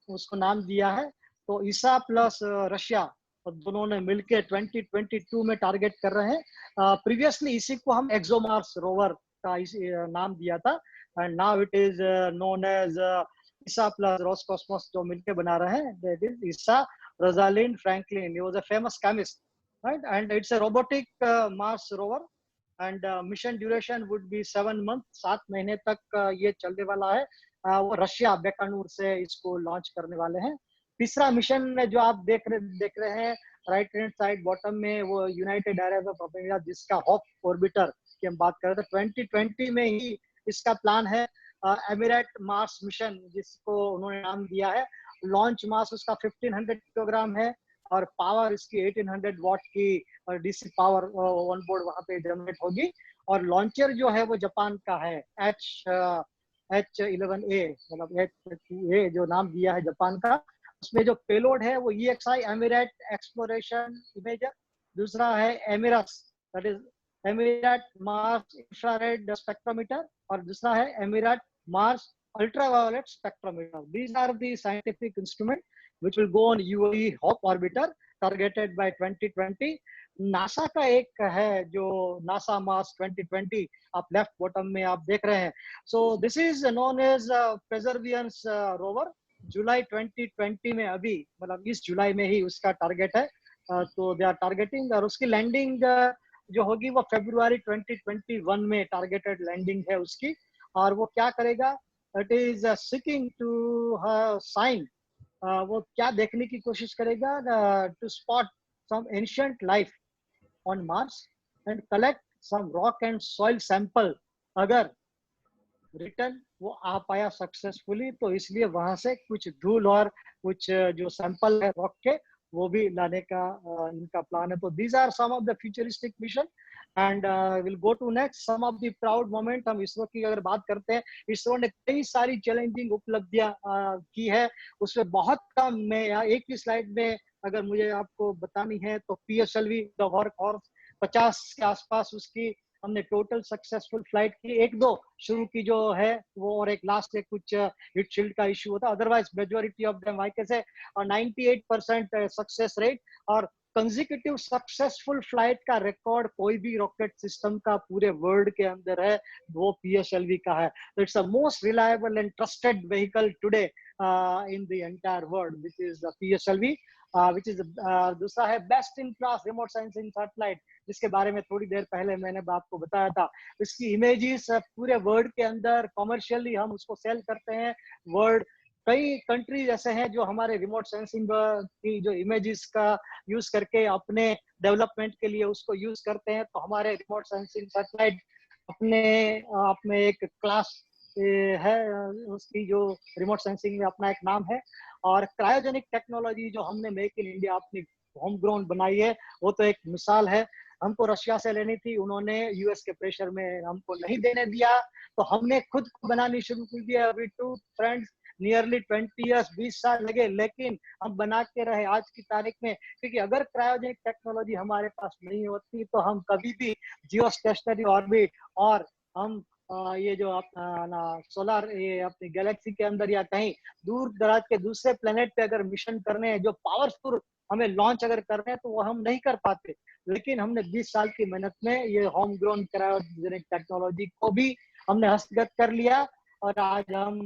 उसको नाम दिया है। तो ईसा प्लस रशिया और दोनों ने मिलकर 2022 में टारगेट कर रहे हैं। प्रीवियसली इसी को हम एक्सोमार्स रोवर का नाम दिया था, and now it is known as ESA plus Roscosmos, जो मिलकर बना रहे हैं। That is ESA Rosalind Franklin, he was a famous chemist, right? And it's a robotic Mars rover and mission duration would be 7 month, 7 महीने तक ये चलने वाला है। वो रशिया बेकानूर से इसको लॉन्च करने वाले हैं। तीसरा मिशन में जो आप देख रहे हैं राइट हैंड साइड बॉटम में, वो यूनाइटेड अरब अमीरात, जिसका हॉप ऑर्बिटर की हम बात कर रहे थे। 2020 में ही इसका प्लान है। एमिरेट मार्स मिशन, जिसको उन्होंने नाम दिया है। लॉन्च मास उसका 1500 किलोग्राम है और पावर इसकी 1800 वॉट की और डीसी पावर ऑन बोर्ड वहां पे जनरेट होगी। और लॉन्चर जो है वो जापान का है, H11A, मतलब H2A जो नाम दिया है जापान का। उसमें जो पेलोड है वो EXI एमिरेट एक्सप्लोरेशन इमेजर, दूसरा है EMIRS, that is Emirate Mars infrared spectrometer, और दूसरा है Emirate Mars ultraviolet spectrometer. These are the scientific instrument which will go on UAE HOP orbiter targeted by 2020. NASA का एक है जो नासा मार्स 2020, आप लेफ्ट बॉटम में आप देख रहे हैं। So this is known as Perseverance rover. जुलाई 2020 में, अभी मतलब इस जुलाई में ही उसका टारगेट है। तो दे आर टारगेटिंग, और उसकी लैंडिंग जो होगी वो फरवरी 2021 में टारगेटेड लैंडिंग है उसकी। और वो क्या करेगा, it is seeking to sign, वो क्या देखने की कोशिश करेगा, to spot some ancient life on Mars and collect some rock and soil sample. अगर रिटर्न वो आ पाया सक्सेसफुली तो इसलिए वहां से कुछ धूल और कुछ जो सैंपल है रॉक के, वो भी लाने का इनका प्लान है। तो these are some of the futuristic mission and will go to next some of the proud moment. हम इसरो की अगर बात करते हैं, इसरो ने कई सारी चैलेंजिंग उपलब्धियां की है। उसमें बहुत कम, मैं एक ही स्लाइड में अगर मुझे आपको बतानी है तो PSLV द वर्कहॉर्स 50 के आसपास उसकी हमने टोटल सक्सेसफुल फ्लाइट की, एक दो शुरू की जो है वो, और एक लास्ट से कुछ हिट शील्ड का इशू होता, अदरवाइज मेजोरिटी ऑफ देम वाइके से 98% सक्सेस रेट। और कंजिक्यूटिव सक्सेसफुल फ्लाइट का रिकॉर्ड कोई भी रॉकेट सिस्टम का पूरे वर्ल्ड के अंदर है, वो PSLV का है। तो it's the most reliable and trusted vehicle today in the entire world, which is PSLV, which is दूसरा है best in class remote sensing satellite, जिसके बारे में थोड़ी देर पहले मैंने आपको बताया था। इसकी इमेजेस पूरे वर्ल्ड के अंदर कमर्शियली हम उसको सेल करते हैं। वर्ल्ड कई कंट्रीज ऐसे हैं जो हमारे रिमोट सेंसिंग की जो इमेजेस का यूज करके अपने डेवलपमेंट के लिए उसको यूज करते हैं। तो हमारे रिमोट सेंसिंग सैटेलाइट अपने आप में एक क्लास है, उसकी जो रिमोट सेंसिंग में अपना एक नाम है। और क्रायोजेनिक टेक्नोलॉजी जो हमने मेक इन इंडिया अपनी होम ग्राउंड बनाई है, वो तो एक मिसाल है। हमको रशिया से लेनी थी, उन्होंने US के प्रेशर में हमको नहीं देने दिया, तो हमने खुद को बनानी शुरू कर दिया। अभी टू फ्रेंड्स नियरली 20 ईयर्स, 20 साल लगे, लेकिन हम बना के रहे आज की तारीख में। क्योंकि अगर क्रायोजेनिक टेक्नोलॉजी हमारे पास नहीं होती तो हम कभी भी जियो स्टेशनरी ऑर्बिट, और हम ये जो अपना सोलर, ये अपनी गैलेक्सी के अंदर या कहीं दूर दराज के दूसरे प्लेनेट पे अगर मिशन करने हैं, जो पावरफुल हमें लॉन्च अगर करने हैं, तो वो हम नहीं कर पाते। लेकिन हमने 20 साल की मेहनत में ये होम ग्रोन क्रायोजेनिक टेक्नोलॉजी को भी हमने हस्तगत कर लिया। और आज हम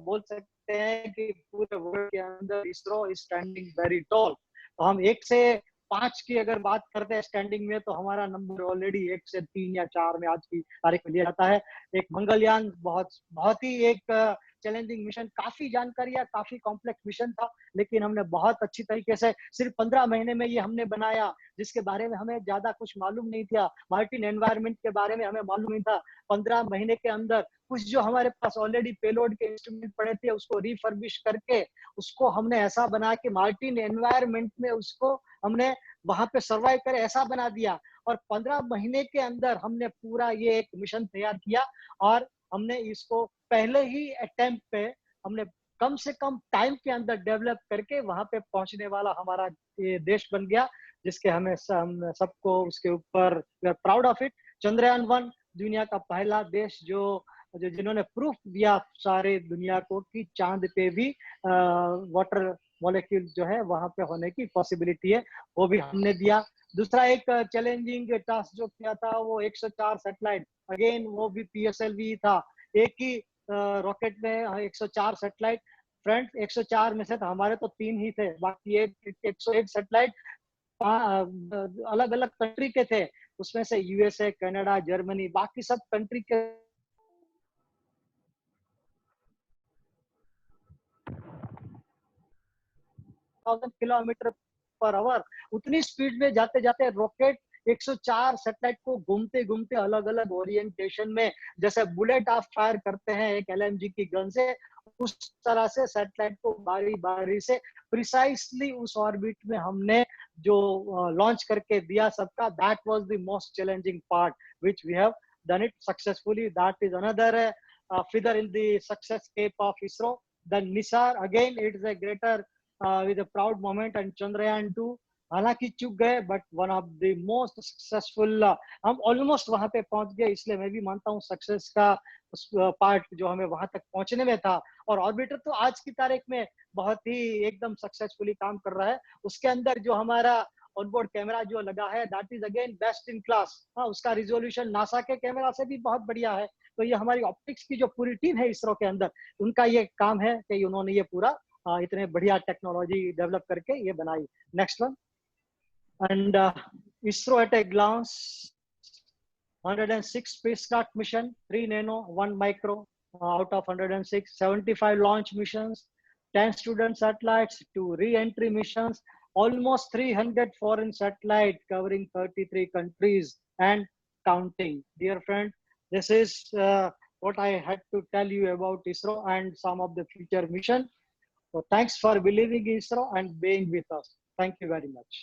बोल सकते हैं कि पूरे वर्ल्ड के अंदर ISRO is standing very tall. तो हम 1 से 5 की अगर बात करते हैं स्टैंडिंग में, तो हमारा नंबर ऑलरेडी 1 से 3 या 4 में आज की तारीख में लिया जाता है। एक मंगलयान बहुत ही एक चैलेंजिंग मिशन, काफी जानकारियां, काफी कॉम्प्लेक्स मिशन था, लेकिन हमने बहुत अच्छी तरीके से सिर्फ 15 महीने में ये हमने बनाया, जिसके बारे में हमें ज्यादा कुछ मालूम नहीं था। मार्टिन एनवायरनमेंट के बारे में हमें मालूम नहीं था। 15 महीने के अंदर कुछ जो हमारे पास ऑलरेडी पेलोड के इंस्ट्रूमेंट पड़े थे, उसको रिफर्बिश करके उसको हमने ऐसा बना कि मार्टिन एनवायरनमेंट में उसको हमने वहां पे सर्वाइव करे ऐसा बना दिया। और 15 महीने के अंदर हमने पूरा ये एक मिशन तैयार किया, और हमने इसको पहले ही अटेम्प्ट पे हमने कम से कम टाइम के अंदर डेवलप करके वहां पे पहुंचने वाला हमारा ये देश बन गया, जिसके हम सबको उसके ऊपर we are proud of it. Chandrayaan 1 दुनिया का पहला देश जो जिन्होंने प्रूफ दिया सारे दुनिया को कि चांद पे भी वाटर मॉलिक्यूल जो है वहां पे होने की पॉसिबिलिटी है, वो भी हमने दिया। दूसरा एक चैलेंजिंग टास्क जो किया था वो 104 सैटेलाइट, अगेन वो भी पीएसएलवी था। एक ही रॉकेट में 104 सैटेलाइट, फ्रेंड्स 104 में से तो हमारे तो 3 ही थे, बाकी 101 सैटेलाइट अलग अलग कंट्री के थे। उसमें से यूएसए, कनाडा, जर्मनी, बाकी सब कंट्री के 1000 किलोमीटर पर आवर उतनी स्पीड में जाते जाते रॉकेट 104 सैटेलाइट को घूमते घूमते अलग अलग ओरिएंटेशन में, जैसे बुलेट आप फायर करते हैं एक एलएमजी की गन से, उस तरह से सैटेलाइट को बारी बारी से प्रिसाइसली उस ऑर्बिट में हमने जो लॉन्च करके दिया सबका। That was the most challenging part which we have done it successfully. That is another feather in the success cape of ISRO. Then NISAR, again it is a greater with a proud moment, and Chandrayaan 2 हालांकि चूक गए, but one of the most successful, हम ऑलमोस्ट वहां पे पहुंच गए, इसलिए मैं भी मानता हूँ सक्सेस का पार्ट जो हमें वहां तक पहुंचने में था। और ऑर्बिटर तो आज की तारीख में बहुत ही एकदम सक्सेसफुली काम कर रहा है। उसके अंदर जो हमारा ऑनबोर्ड कैमरा जो लगा है, that is again best in class. हाँ, उसका रिजोल्यूशन नासा के कैमरा से भी बहुत बढ़िया है। तो ये हमारी ऑप्टिक्स की जो पूरी टीम है इसरो के अंदर, उनका ये काम है कि उन्होंने ये पूरा इतने बढ़िया टेक्नोलॉजी डेवलप करके ये बनाई। Next one. And ISRO at a glance, 106 spacecraft mission, 3 nano, 1 micro out of 106, 75 launch missions, 10 student satellites, 2 re-entry missions, almost 300 foreign satellites covering 33 countries and counting. Dear friend, this is what I had to tell you about ISRO and some of the future mission. So thanks for believing in ISRO and being with us. Thank you very much.